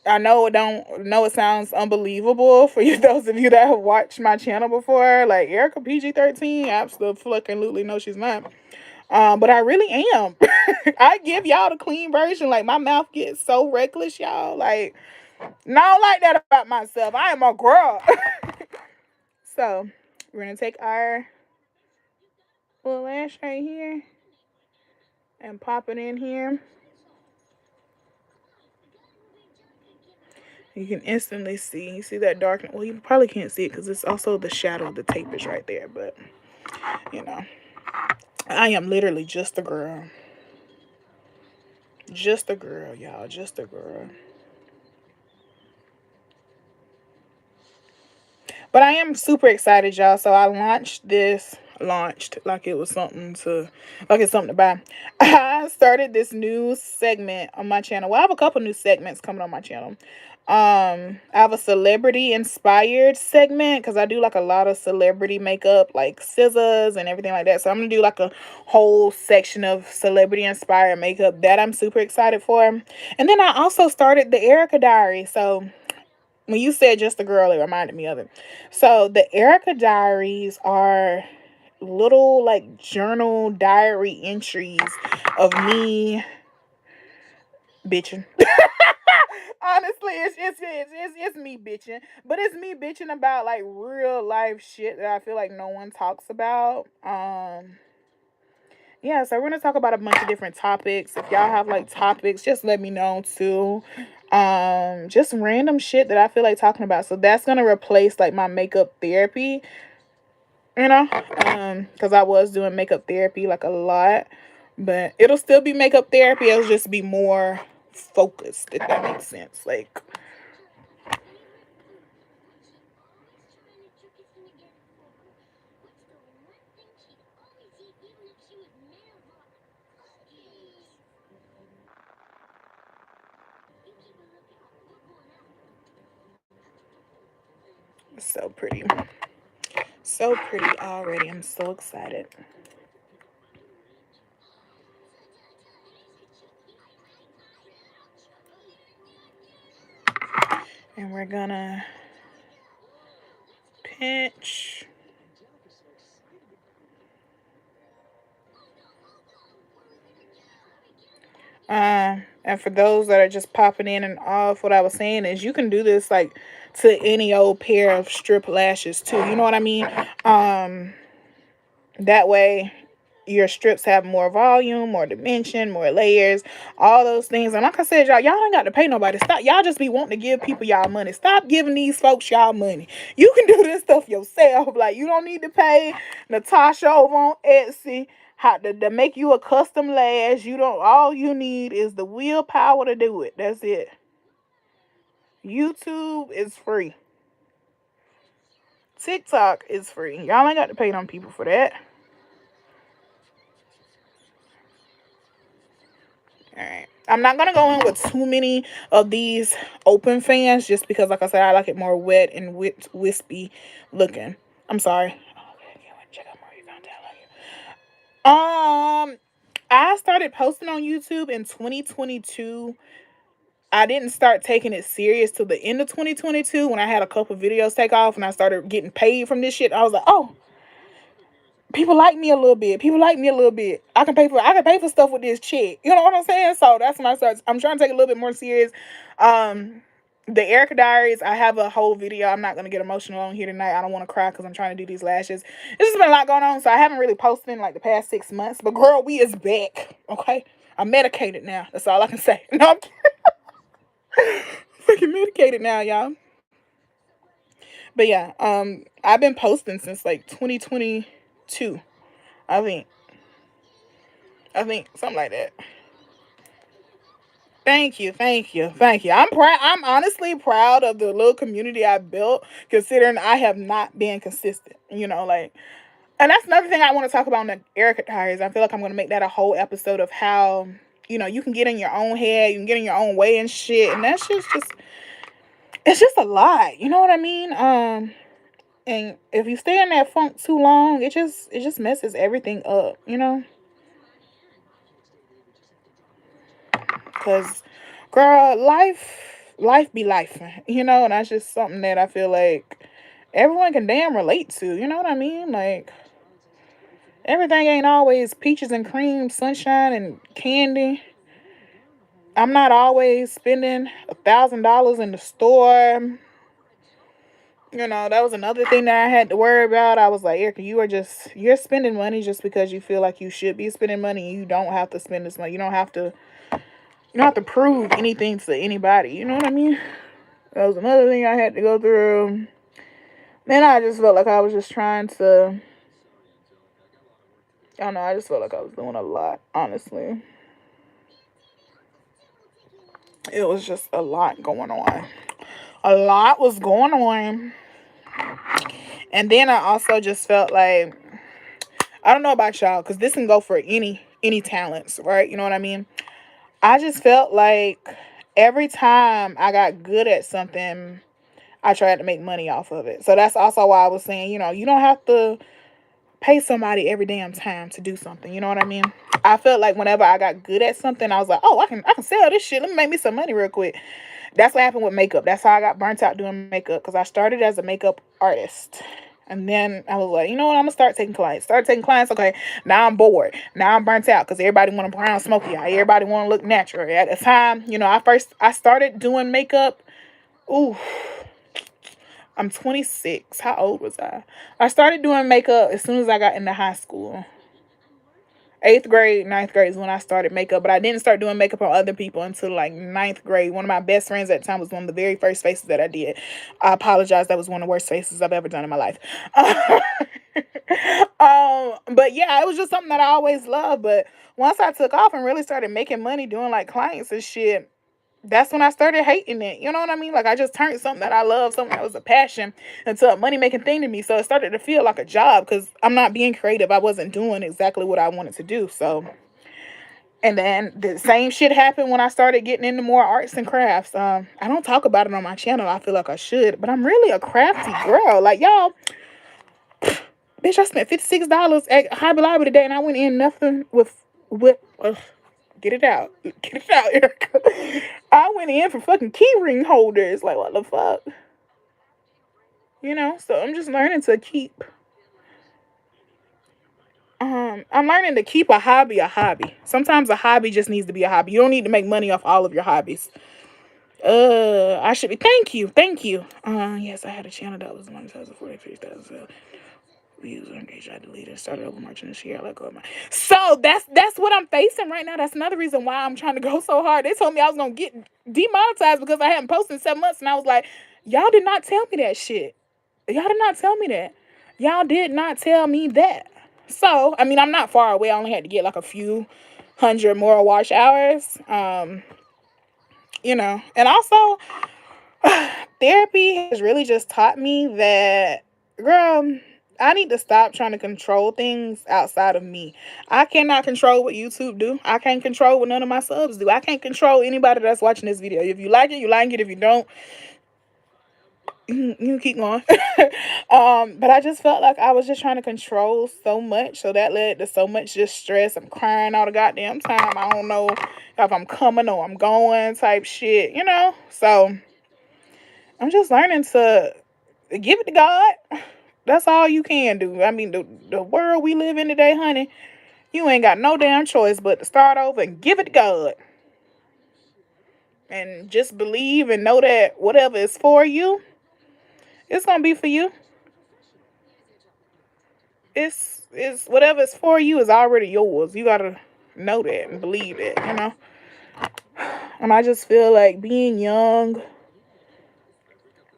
I know it sounds unbelievable for you, those of you that have watched my channel before. Like, Erica PG-13, absolutely no, she's not. But I really am. I give y'all the clean version. Like, my mouth gets so reckless, y'all. Like, no, I don't like that about myself. I am a girl. So, we're going to take our little lash right here and pop it in here. You can instantly see. You see that dark? Well, you probably can't see it because it's also the shadow of the tape is right there. But, you know, I am literally just a girl. Just a girl, y'all. Just a girl. But I am super excited, y'all. So I launched like it was something to, like it's something to buy. I started this new segment on my channel. Well, I have a couple new segments coming on my channel. I have a celebrity inspired segment because I do like a lot of celebrity makeup, like scissors and everything like that. So I'm gonna do like a whole section of celebrity inspired makeup that I'm super excited for. And then I also started the Erica Diary. So when you said just a girl, it reminded me of it. So the Erica Diaries are little like journal diary entries of me bitching. Honestly, it's me bitching, but it's me bitching about like real life shit that I feel like no one talks about. Yeah, so we're gonna talk about a bunch of different topics. If y'all have like topics, just let me know too. Just random shit that I feel like talking about. So that's gonna replace like my makeup therapy, you know, because I was doing makeup therapy like a lot, but it'll still be makeup therapy. It'll just be more focused, if that makes sense. Like, so pretty. So pretty already. I'm so excited. And we're gonna pinch. And for those that are just popping in and off, what I was saying is you can do this like to any old pair of strip lashes too. You know what I mean? That way your strips have more volume, more dimension, more layers, all those things. And like I said, y'all ain't got to pay nobody. Stop. Y'all just be wanting to give people y'all money. Stop giving these folks y'all money. You can do this stuff yourself. Like, you don't need to pay Natasha over on Etsy how to make you a custom lash. You don't. All you need is the willpower to do it. That's it. YouTube is free. TikTok is free. Y'all ain't got to pay them people for that. All right. I'm not gonna go in with too many of these open fans just because, like I said, I like it more wet and wispy looking. I'm sorry. Check out more. You found I started posting on YouTube in 2022. I didn't start taking it serious till the end of 2022 when I had a couple videos take off and I started getting paid from this shit. I was like, oh, people like me a little bit. People like me a little bit. I can pay for stuff with this chick. You know what I'm saying? So that's when I started. I'm trying to take it a little bit more serious. Um, the Erica Diaries, I have a whole video. I'm not gonna get emotional on here tonight. I don't want to cry because I'm trying to do these lashes. There's just been a lot going on, so I haven't really posted in like the past 6 months. But girl, we is back. Okay, I'm medicated now. That's all I can say. No, I'm freaking medicated now, y'all. But yeah, I've been posting since like 2022. I think. I think something like that. Thank you, thank you, thank you. I'm proud. I'm honestly proud of the little community I built, considering I have not been consistent. Like, and that's another thing I want to talk about in the Erica Tires. I feel like I'm going to make that a whole episode of how you can get in your own head, you can get in your own way and shit, and that's just it's just a lot. You know what I mean? And if you stay in that funk too long, it just messes everything up. Cause, girl, life be life, and that's just something that I feel like everyone can damn relate to. You know what I mean? Like, everything ain't always peaches and cream, sunshine and candy. I'm not always spending $1,000 in the store. That was another thing that I had to worry about. I was like, Erica, you're spending money just because you feel like you should be spending money. You don't have to spend this money. You don't have to prove anything to anybody. You know what I mean? That was another thing I had to go through. Then I just felt like I was just trying to. I don't know. I just felt like I was doing a lot, honestly. It was just a lot going on. A lot was going on. And then I also just felt like, I don't know about y'all, because this can go for any talents, right? You know what I mean? I just felt like every time I got good at something, I tried to make money off of it. So that's also why I was saying, you don't have to pay somebody every damn time to do something. You know what I mean? I felt like whenever I got good at something, I was like, oh, I can sell this shit. Let me make me some money real quick. That's what happened with makeup. That's how I got burnt out doing makeup, because I started as a makeup artist. And then I was like, you know what? I'm gonna start taking clients. Start taking clients. Okay, now I'm bored. Now I'm burnt out because everybody want a brown smoky eye. Everybody want to look natural. At the time, I started doing makeup. Ooh, I'm 26. How old was I? I started doing makeup as soon as I got into high school. Eighth grade, ninth grade is when I started makeup, but I didn't start doing makeup on other people until like ninth grade. One of my best friends at the time was one of the very first faces that I did. I apologize. That was one of the worst faces I've ever done in my life. But yeah, it was just something that I always loved. But once I took off and really started making money doing like clients and shit, that's when I started hating it. You know what I mean? Like, I just turned something that I love, something that was a passion, into a money making thing to me. So it started to feel like a job because I'm not being creative. I wasn't doing exactly what I wanted to do. So, and then the same shit happened when I started getting into more arts and crafts. I don't talk about it on my channel. I feel like I should, but I'm really a crafty girl. Like, y'all, bitch, I spent $56 at Hobby Lobby today, and I went in nothing with. Get it out. Get it out, Erica. I went in for fucking key ring holders. Like, what the fuck? So I'm just learning to keep. I'm learning to keep a hobby a hobby. Sometimes a hobby just needs to be a hobby. You don't need to make money off all of your hobbies. I should be. Thank you. Thank you. Yes, I had a channel that was monetized at 43,000 views. Engaged. I deleted. Started over marching this year. I let go of my. So that's what I'm facing right now. That's another reason why I'm trying to go so hard. They told me I was gonna get demonetized because I hadn't posted in 7 months, and I was like, y'all did not tell me that shit. Y'all did not tell me that. Y'all did not tell me that. So I mean, I'm not far away. I only had to get like a few hundred more watch hours. And also therapy has really just taught me that, girl, I need to stop trying to control things outside of me. I cannot control what YouTube do. I can't control what none of my subs do. I can't control anybody that's watching this video. If you like it, you like it. If you don't, you keep going. But I just felt like I was just trying to control so much, so that led to so much just stress. I'm crying all the goddamn time. I don't know if I'm coming or I'm going type shit, you know. So I'm just learning to give it to God. That's all you can do. I mean, the world we live in today, honey, you ain't got no damn choice but to start over and give it to God. And just believe and know that whatever is for you, it's gonna be for you. It's whatever is for you is already yours. You gotta know that and believe it, you know. And I just feel like being young,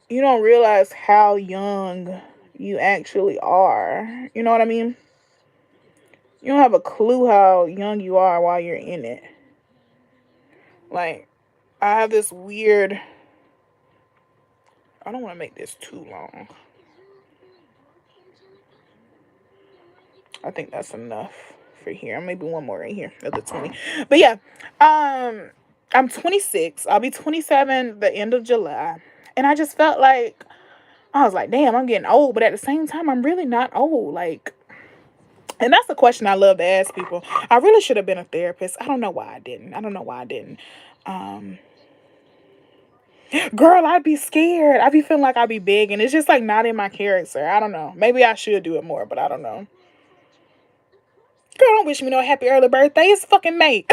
you don't realize how young you actually are. You know what I mean? You don't have a clue how young you are while you're in it. Like, I have this weird. I don't want to make this too long. I think that's enough for here. Maybe one more right here at the 20. But yeah, I'm 26. I'll be 27 the end of July. And I just felt like, I was like, damn, I'm getting old. But at the same time, I'm really not old. Like, and that's the question I love to ask people. I really should have been a therapist. I don't know why I didn't. I don't know why I didn't. Um, Girl, I'd be scared. I'd be feeling like I'd be big. And it's just like not in my character. I don't know. Maybe I should do it more, but I don't know. Girl, don't wish me no happy early birthday. It's fucking May.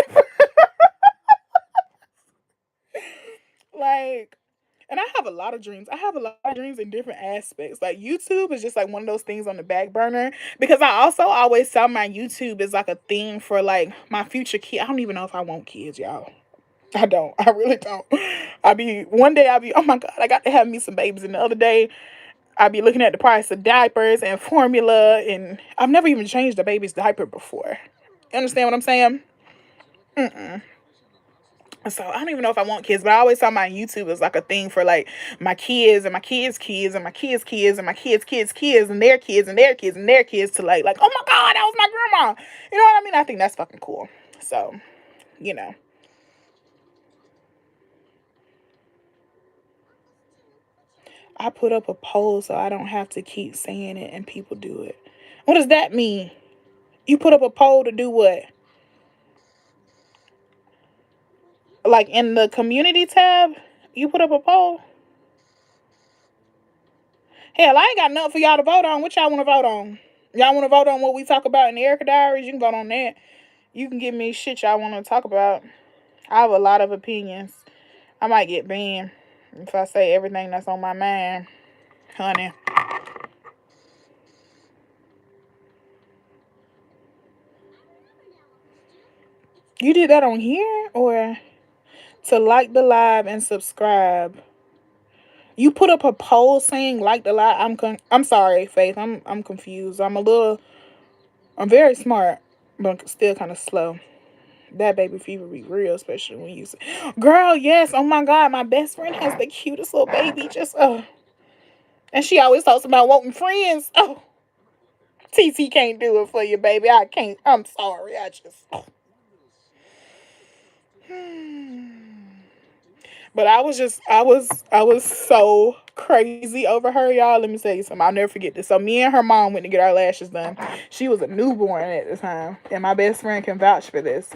Like, and I have a lot of dreams. I have a lot of dreams in different aspects. Like, YouTube is just like one of those things on the back burner because I also always saw my YouTube as like a thing for like my future kid. I don't even know if I want kids, y'all. I don't. I really don't. One day I'll be, oh my God, I got to have me some babies. And the other day I'll be looking at the price of diapers and formula. And I've never even changed a baby's diaper before. You understand what I'm saying? Mm-mm. So I don't even know if I want kids, but I always saw my YouTube as like a thing for like my kids and my kids' kids and my kids' kids and my kids' kids' kids and their kids and their kids and their kids to like, oh my God, that was my grandma. You know what I mean? I think that's fucking cool. So, you know. I put up a poll so I don't have to keep saying it and people do it. What does that mean? You put up a poll to do what? Like in the community tab? You put up a poll? Hell, I ain't got nothing for y'all to vote on. What y'all want to vote on? Y'all want to vote on what we talk about in the Erica Diaries? You can vote on that. You can give me shit y'all want to talk about. I have a lot of opinions. I might get banned if I say everything that's on my mind, honey. You did that on here or to like the live and subscribe? You put up a poll saying like the live. I'm sorry, Faith. I'm confused. I'm very smart, but still kind of slow. That baby fever be real, especially when you say, girl, yes, oh my God, my best friend has the cutest little baby. Just and she always talks about wanting friends. Oh, TT can't do it for you, baby. I can't. I'm sorry. I just. But I was so crazy over her, y'all. Let me tell you something. I'll never forget this. So me and her mom went to get our lashes done. She was a newborn at the time, and my best friend can vouch for this.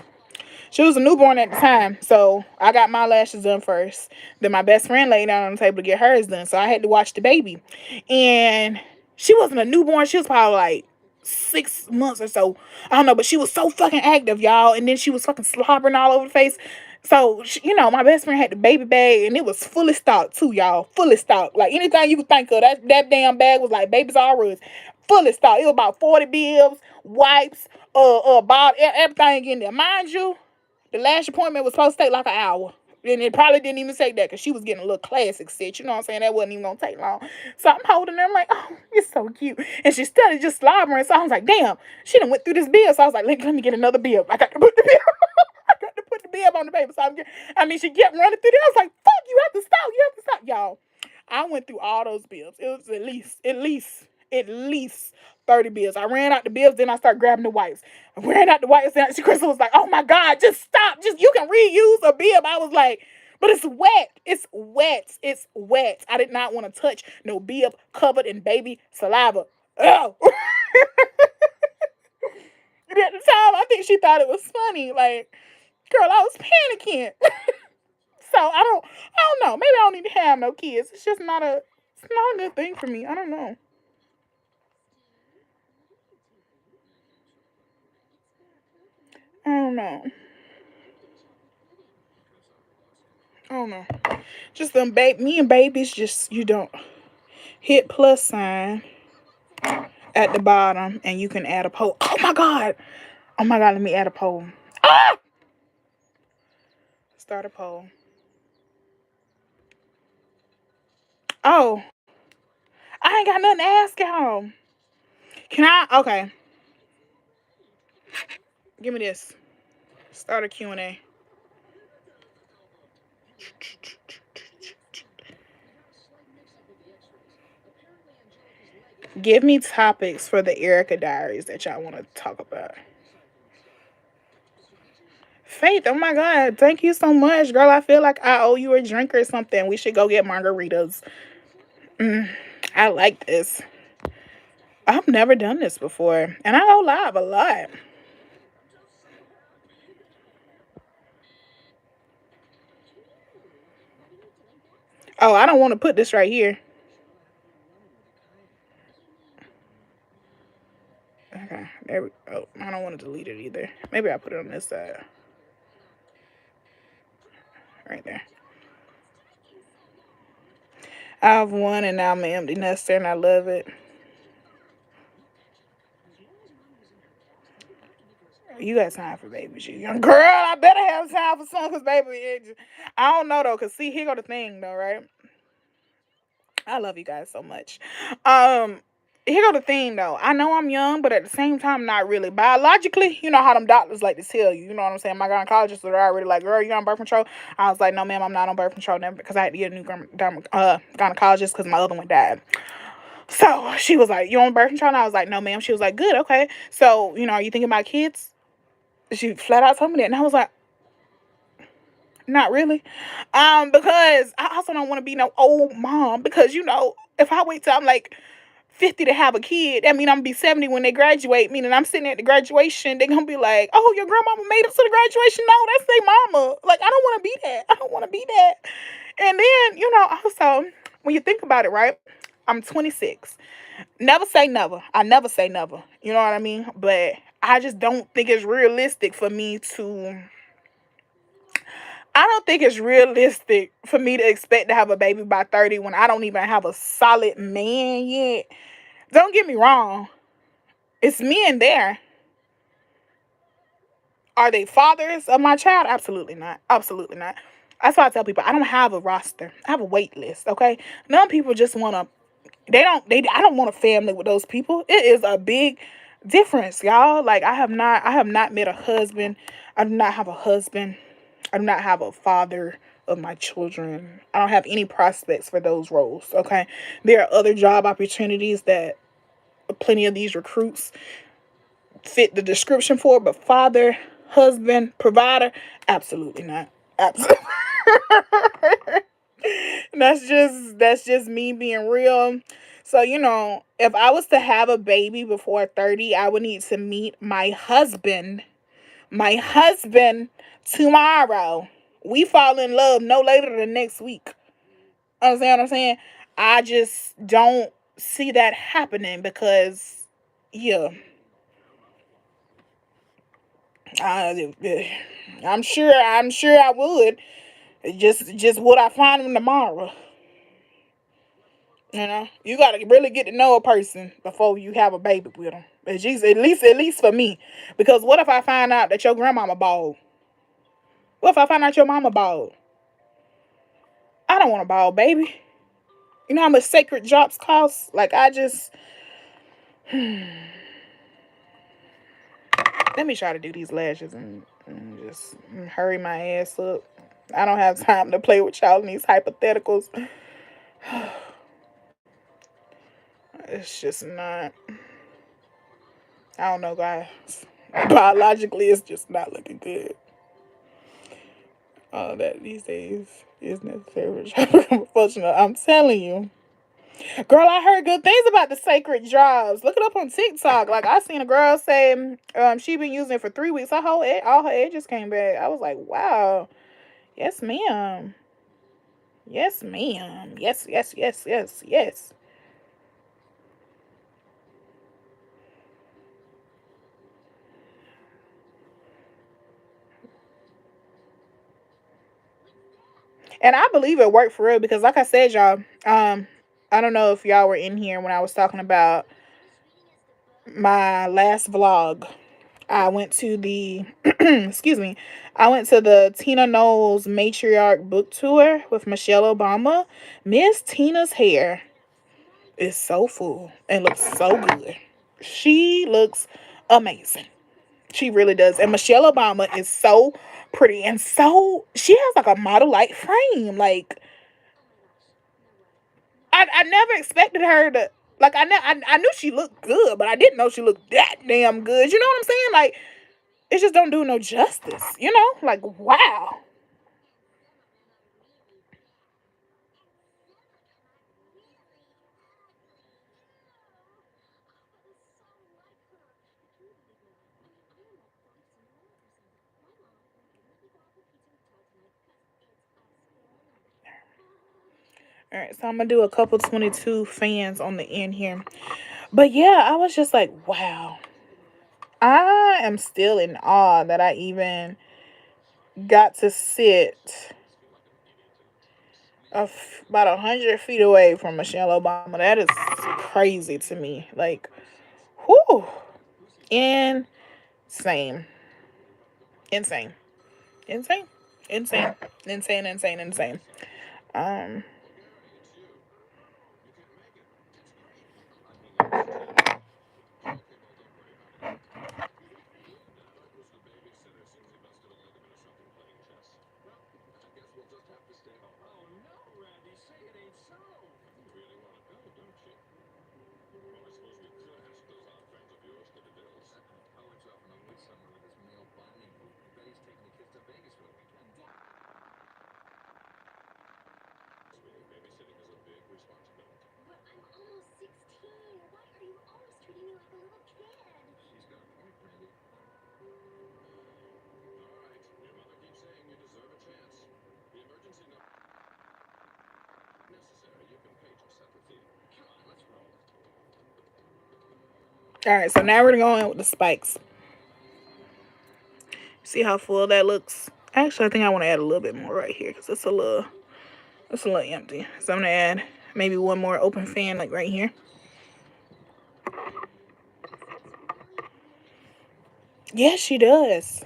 She was a newborn at the time, so I got my lashes done first. Then my best friend laid down on the table to get hers done, so I had to watch the baby. And she wasn't a newborn. She was probably like 6 months or so. I don't know, but she was so fucking active, y'all. And then she was fucking slobbering all over the face. So, my best friend had the baby bag, and it was fully stocked too, y'all. Fully stocked. Like, anything you could think of, that damn bag was like Babies R Us. Fully stocked. It was about 40 bibs, wipes, everything in there. Mind you, the last appointment was supposed to take like an hour. And it probably didn't even take that because she was getting a little classic set. You know what I'm saying? That wasn't even going to take long. So I'm holding her. I'm like, oh, you're so cute. And she started just slobbering. So I was like, damn, she done went through this bib. So I was like, let me get another bib. I got to put the bib. I got to put the bib on the baby. So she kept running through there. I was like, fuck, you have to stop. You have to stop. Y'all, I went through all those bibs. It was at least at least 30 bibs. I ran out the bibs, then I started grabbing the wipes. I ran out the wipes, and Crystal was like, oh my God, just stop. Just, you can reuse a bib. I was like, but it's wet. It's wet. It's wet. I did not want to touch no bib covered in baby saliva. Oh. And at the time, I think she thought it was funny. Like, girl, I was panicking. So I don't know. Maybe I don't need to have no kids. It's not a good thing for me. I don't know. I don't know. I don't know. Just me and babies. Just you don't hit plus sign at the bottom, and you can add a poll. Oh my God. Oh my God. Let me add a poll. Ah! Start a poll. Oh, I ain't got nothing to ask y'all. Can I? Okay. Give me this. Start a Q&A. Give me topics for the Erica Diaries that y'all want to talk about. Faith, oh my God, thank you so much, girl. I feel like I owe you a drink or something. We should go get margaritas. I like this. I've never done this before, and I go live a lot. Oh, I don't want to put this right here. Okay, there we go. I don't want to delete it either. Maybe I'll put it on this side. Right there. I have one, and now I'm an empty nester, and I love it. You got time for babies, you young girl. I better have time for some, cause baby, I don't know though. Cause see, here go the thing though, right? I love you guys so much. Um, Here go the thing though. I know I'm young, but at the same time, not really. Biologically, you know how them doctors like to tell you. You know what I'm saying? My gynecologist was already like, "Girl, you on birth control?" I was like, "No, ma'am, I'm not on birth control." Never, because I had to get a new gynecologist because my other one died. So she was like, "You on birth control?" And I was like, "No, ma'am." She was like, "Good, okay. So are you thinking about kids?" She flat out told me that, and I was like, not really. Because I also don't want to be no old mom, because if I wait till I'm like 50 to have a kid, that mean I'm gonna be 70 when they graduate, meaning I'm sitting at the graduation, they're gonna be like, oh, your grandmama made it to the graduation. No, that's their mama. Like, I don't want to be that. I don't want to be that. And then, also, when you think about it, right? I'm 26. Never say never. I never say never. You know what I mean? But I just don't think it's realistic for me to I don't think it's realistic for me to expect to have a baby by 30 when I don't even have a solid man yet. Don't get me wrong. It's men there. Are they fathers of my child? Absolutely not. Absolutely not. That's why I tell people I don't have a roster. I have a wait list, okay? None people just want to I don't want a family with those people. It is a big difference, y'all. Like, I have not met a husband. I do not have a husband. I do not have a father of my children. I don't have any prospects for those roles, okay? There are other job opportunities that plenty of these recruits fit the description for, but father, husband, provider, absolutely not. Absolutely. That's just me being real. So, if I was to have a baby before 30, I would need to meet my husband tomorrow. We fall in love no later than next week. Understand what I'm saying? I just don't see that happening because, yeah, I, I'm sure I would. Just would I find him tomorrow? You gotta really get to know a person before you have a baby with them. At least for me, because what if I find out that your grandmama bald? What if I find out your mama bald? I don't want a bald baby. You know how much sacred drops cost? Like, I just let me try to do these lashes and just hurry my ass up. I don't have time to play with y'all in these hypotheticals. It's just not. I don't know, guys. Biologically, it's just not looking good. All that these days is necessary for become functional. I'm telling you. Girl, I heard good things about the sacred drops. Look it up on TikTok. Like I seen a girl say she been using it for 3 weeks. All her edges came back. I was like, wow. Yes, ma'am. Yes, ma'am. Yes, yes, yes, yes, yes. And I believe it worked for real because like I said, y'all, I don't know if y'all were in here when I was talking about my last vlog. I went to the excuse me. I went to the Tina Knowles matriarch book tour with Michelle Obama. Miss Tina's hair is so full and looks so good. She looks amazing. She really does. And Michelle Obama is so pretty and so she has like a model like frame. Like I never expected her to like I knew she looked good, but I didn't know she looked that damn good. You know what I'm saying? Like it just don't do no justice, you know? Like wow. All right, so I'm gonna do a couple 22 fans on the end here. But yeah, I was just like, wow. I am still in awe that I even got to sit about 100 feet away from Michelle Obama. That is crazy to me. Like, whoo, insane, insane, insane, insane, insane, insane, insane. Um, all right, so now we're going with the spikes. See how full that looks? Actually, I think I want to add a little bit more right here because it's a little empty. So I'm gonna add maybe one more open fan like right here. Yes, she does.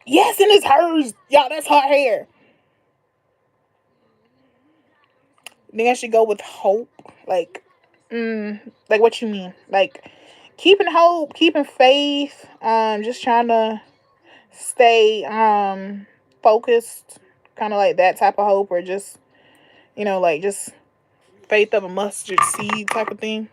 Yes, and it's hers. Y'all, that's her hair. Then I should go with hope. Like what you mean? Like keeping hope, keeping faith. Just trying to stay focused, kind of like that type of hope, or just like just faith of a mustard seed type of thing.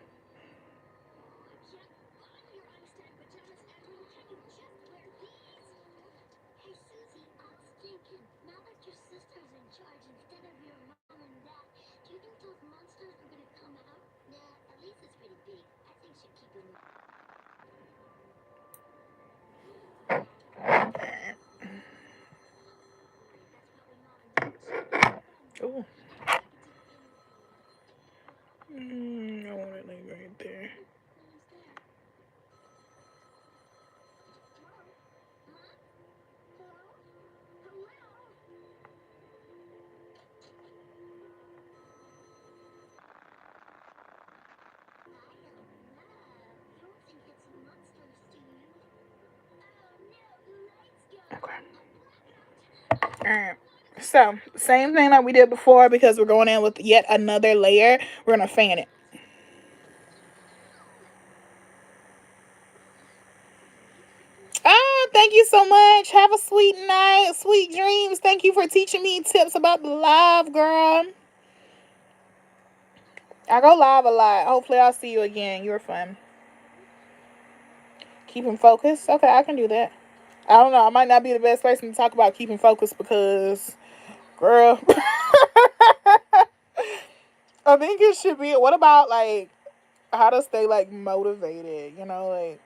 Oh, I want it like right there. Okay. All right. So same thing like we did before because we're going in with yet another layer. We're gonna fan it. Ah, thank you so much. Have a sweet night, sweet dreams. Thank you for teaching me tips about the live, girl. I go live a lot. Hopefully I'll see you again. You're fun. Keeping focus. Okay, I can do that. I don't know. I might not be the best person to talk about keeping focus because, girl, I think it should be. What about like how to stay like motivated? You know, like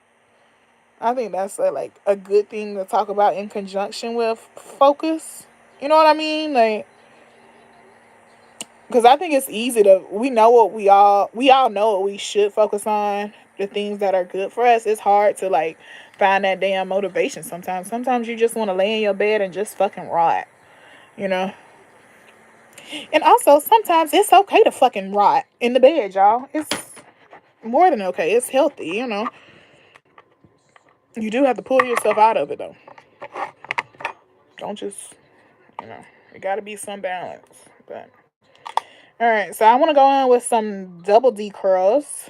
I think that's like a good thing to talk about in conjunction with focus. You know what I mean? Like, because I think it's easy to we know what we all know what we should focus on, the things that are good for us. It's hard to like find that damn motivation sometimes. Sometimes you just want to lay in your bed and just fucking rot, you know. And also sometimes it's okay to fucking rot in the bed, y'all. It's more than okay. It's healthy, you know. You do have to pull yourself out of it though. Don't just, you know, it got to be some balance. But all right, so I want to go in with some double D curls.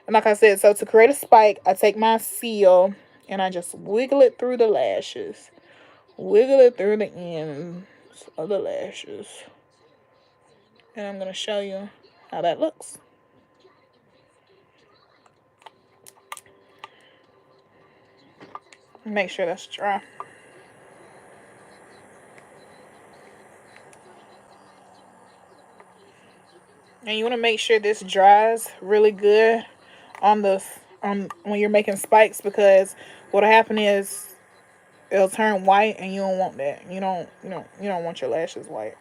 And like I said, so to create a spike, I take my seal and I just wiggle it through the lashes. Wiggle it through the ends of the lashes. And I'm going to show you how that looks. Make sure that's dry. And you want to make sure this dries really good on the on when you're making spikes, because what'll happen is it'll turn white and you don't want that. You don't want your lashes white.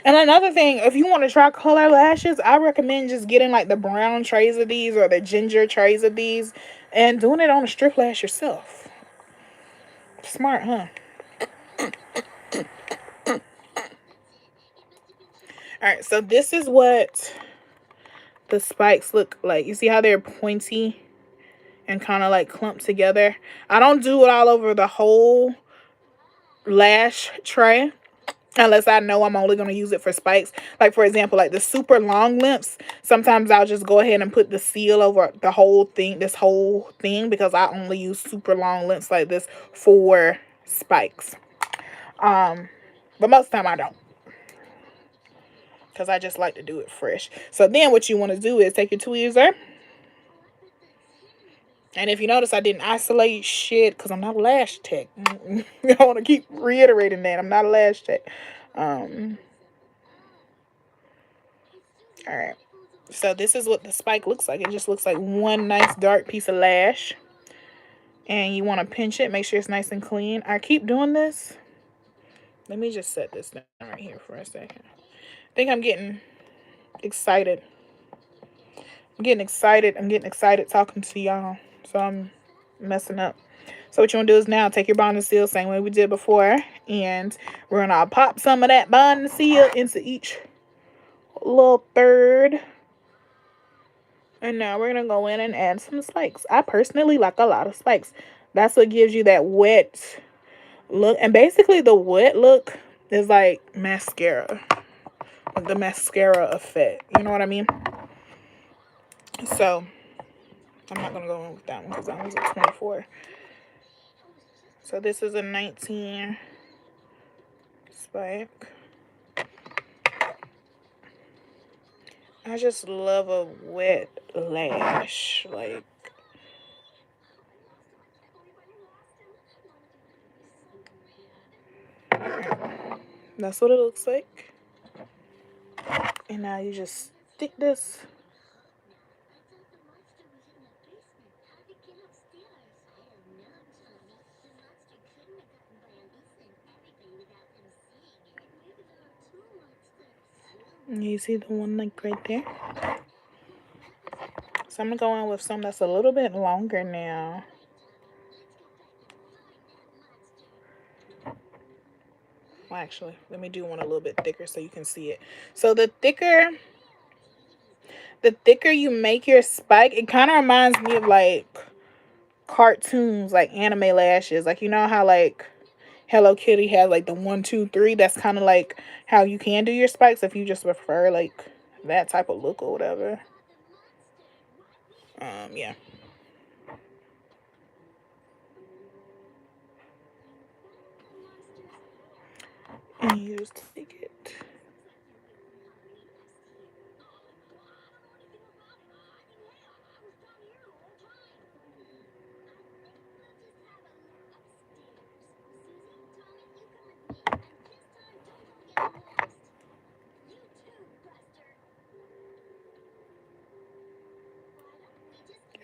And another thing, if you want to try color lashes, I recommend just getting like the brown trays of these or the ginger trays of these and doing it on a strip lash yourself. Smart, huh? Alright, so this is what the spikes look like. You see how they're pointy and kind of like clumped together? I don't do it all over the whole lash tray unless I know I'm only going to use it for spikes. Like, for example, like the super long lengths, sometimes I'll just go ahead and put the seal over the whole thing, this whole thing, because I only use super long lengths like this for spikes. But most of the time I don't, because I just like to do it fresh. So then what you want to do is take your tweezer. And if you notice, I didn't isolate shit because I'm not a lash tech. I want to keep reiterating that. I'm not a lash tech. All right. So this is what the spike looks like. It just looks like one nice dark piece of lash. And you want to pinch it. Make sure it's nice and clean. I keep doing this. Let me just set this down right here for a second. I think I'm getting excited. I'm getting excited talking to y'all. So I'm messing up. So what you want to do is now take your bond and seal, same way we did before. And we're going to pop some of that bond and seal into each little third. And now we're going to go in and add some spikes. I personally like a lot of spikes. That's what gives you that wet look. And basically the wet look is like mascara. Like the mascara effect. You know what I mean? So I'm not going to go in with that one because that one's a 24. So this is a 19 spike. I just love a wet lash. Like, that's what it looks like. And now you just stick this. You see the one like right there? So I'm going to go in with some that's a little bit longer now. Well, actually, let me do one a little bit thicker so you can see it. So the thicker you make your spike, it kind of reminds me of like cartoons, like anime lashes. Like, you know how like Hello Kitty has like the 1, 2, 3. That's kind of like how you can do your spikes if you just prefer like that type of look or whatever. Yeah. And you just take it.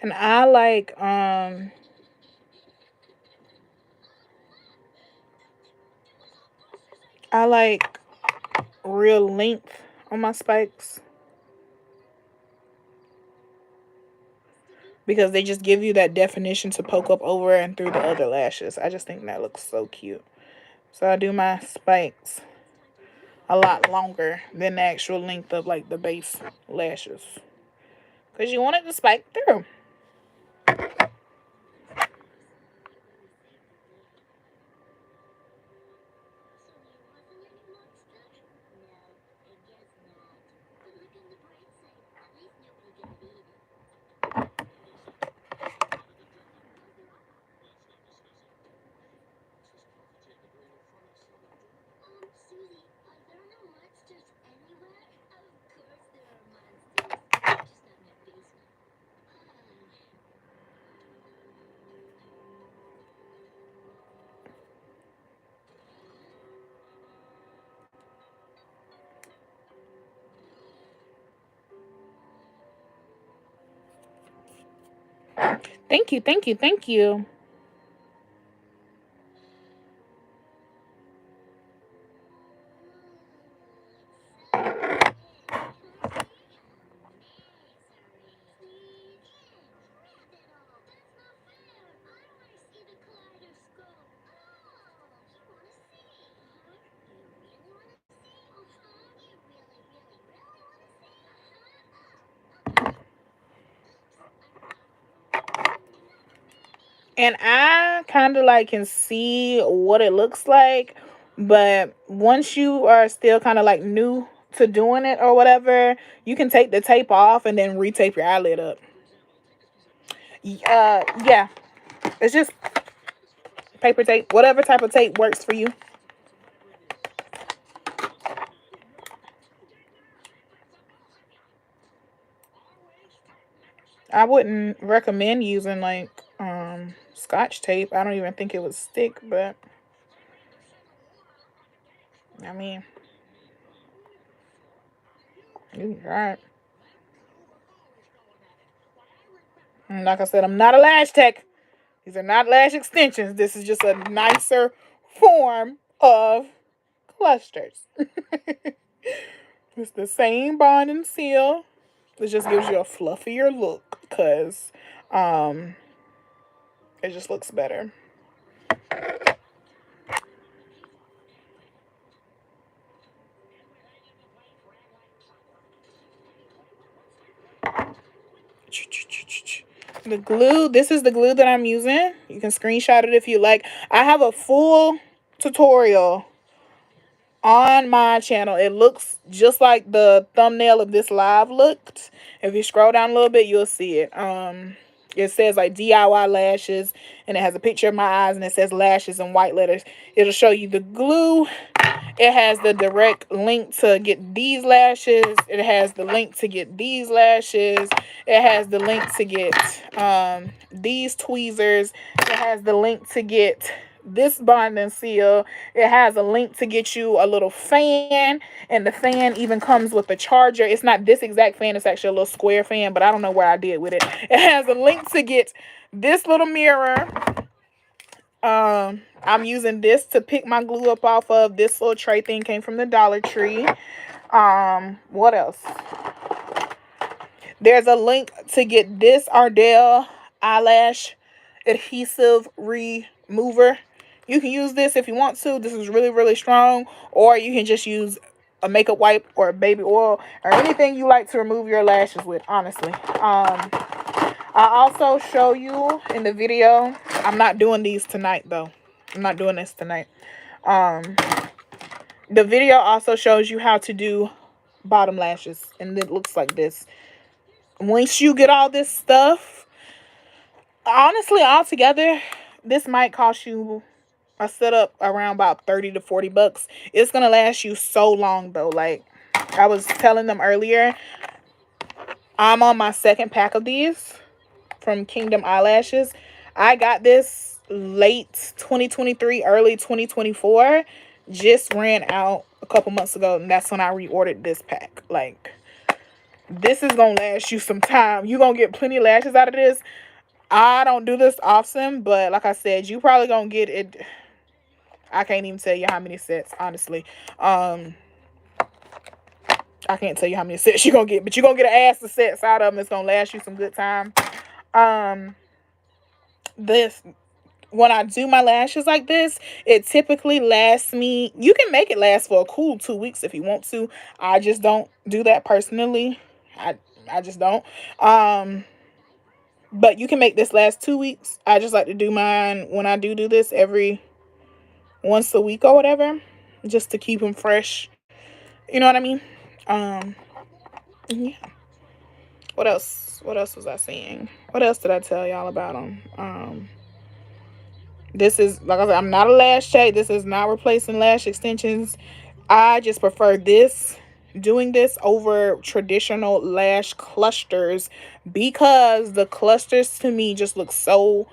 And I like real length on my spikes because they just give you that definition to poke up over and through the other lashes. I just think that looks so cute. So I do my spikes a lot longer than the actual length of like the base lashes because you want it to spike through. Thank you, thank you, thank you. And I kind of like can see what it looks like, but once you are still kind of like new to doing it or whatever, you can take the tape off and then retape your eyelid up. Yeah, it's just paper tape, whatever type of tape works for you. I wouldn't recommend using like scotch tape. I don't even think it would stick, but I mean, you can try it. And like I said, I'm not a lash tech. These are not lash extensions. This is just a nicer form of clusters. It's the same bond and seal. It just gives you a fluffier look because um, it just looks better. The glue, this is the glue that I'm using. You can screenshot it if you like. I have a full tutorial on my channel. It looks just like the thumbnail of this live looked. If you scroll down a little bit, you'll see it. It says like DIY lashes, and it has a picture of my eyes, and it says lashes in white letters. It'll show you the glue. It has the direct link to get these lashes. It has the link to get these lashes. It has the link to get these tweezers. It has the link to get this bond and seal. It has a link to get you a little fan, and the fan even comes with a charger. It's not this exact fan, it's actually a little square fan, but I don't know where I did with it. It has a link to get this little mirror. I'm using this to pick my glue up off of. This little tray thing came from the Dollar Tree. What else? There's a link to get this Ardell eyelash adhesive remover. You can use this if you want to. This is really, really strong. Or you can just use a makeup wipe or a baby oil or anything you like to remove your lashes with, honestly. I also show you in the video. I'm not doing these tonight, though. I'm not doing this tonight. The video also shows you how to do bottom lashes. And it looks like this. Once you get all this stuff, honestly, altogether, this might cost you a setup around about 30 to 40 bucks. It's going to last you so long, though. Like I was telling them earlier, I'm on my second pack of these from Kingdom Eyelashes. I got this late 2023, early 2024. Just ran out a couple months ago, and that's when I reordered this pack. Like, this is gonna last you some time. You're gonna get plenty of lashes out of this. I don't do this often, but like I said, you probably gonna get it. I can't even tell you how many sets, honestly. I can't tell you how many sets you're gonna get, but you're gonna get an ass of sets out of them. It's gonna last you some good time. This when I do my lashes like this, it typically lasts me. You can make it last for a cool 2 weeks if you want to. I just don't do that personally. I just don't. But you can make this last 2 weeks. I just like to do mine when I do this every once a week or whatever, just to keep them fresh. You know what I mean? Yeah. What else? What else was I saying? What else did I tell y'all about them? This is, like I said, I'm not a lash shade. This is not replacing lash extensions. I just prefer doing this over traditional lash clusters, because the clusters to me just look so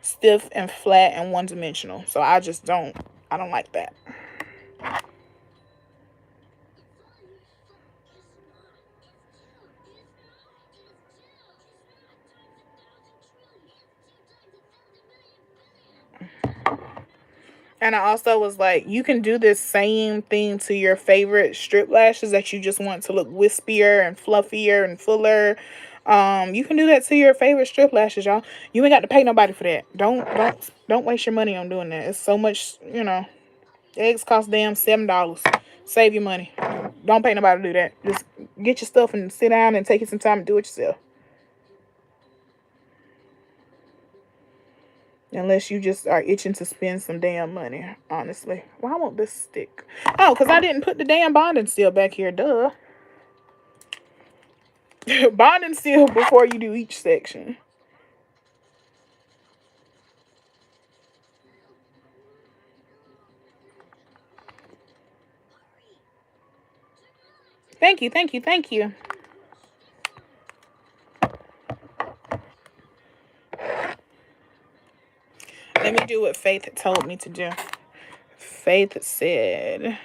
stiff and flat and one-dimensional. So I don't like that. And I also was like, you can do this same thing to your favorite strip lashes that you just want to look wispier and fluffier and fuller. You can do that to your favorite strip lashes, y'all. You ain't got to pay nobody for that. Don't waste your money on doing that. It's so much, eggs cost damn $7. Save your money. Don't pay nobody to do that. Just get your stuff and sit down and take you some time to do it yourself. Unless you just are itching to spend some damn money, honestly. Why won't this stick? Oh, because I didn't put the damn bonding seal back here, duh. Bonding seal before you do each section. Thank you, thank you, thank you. Let me do what Faith told me to do. Faith said,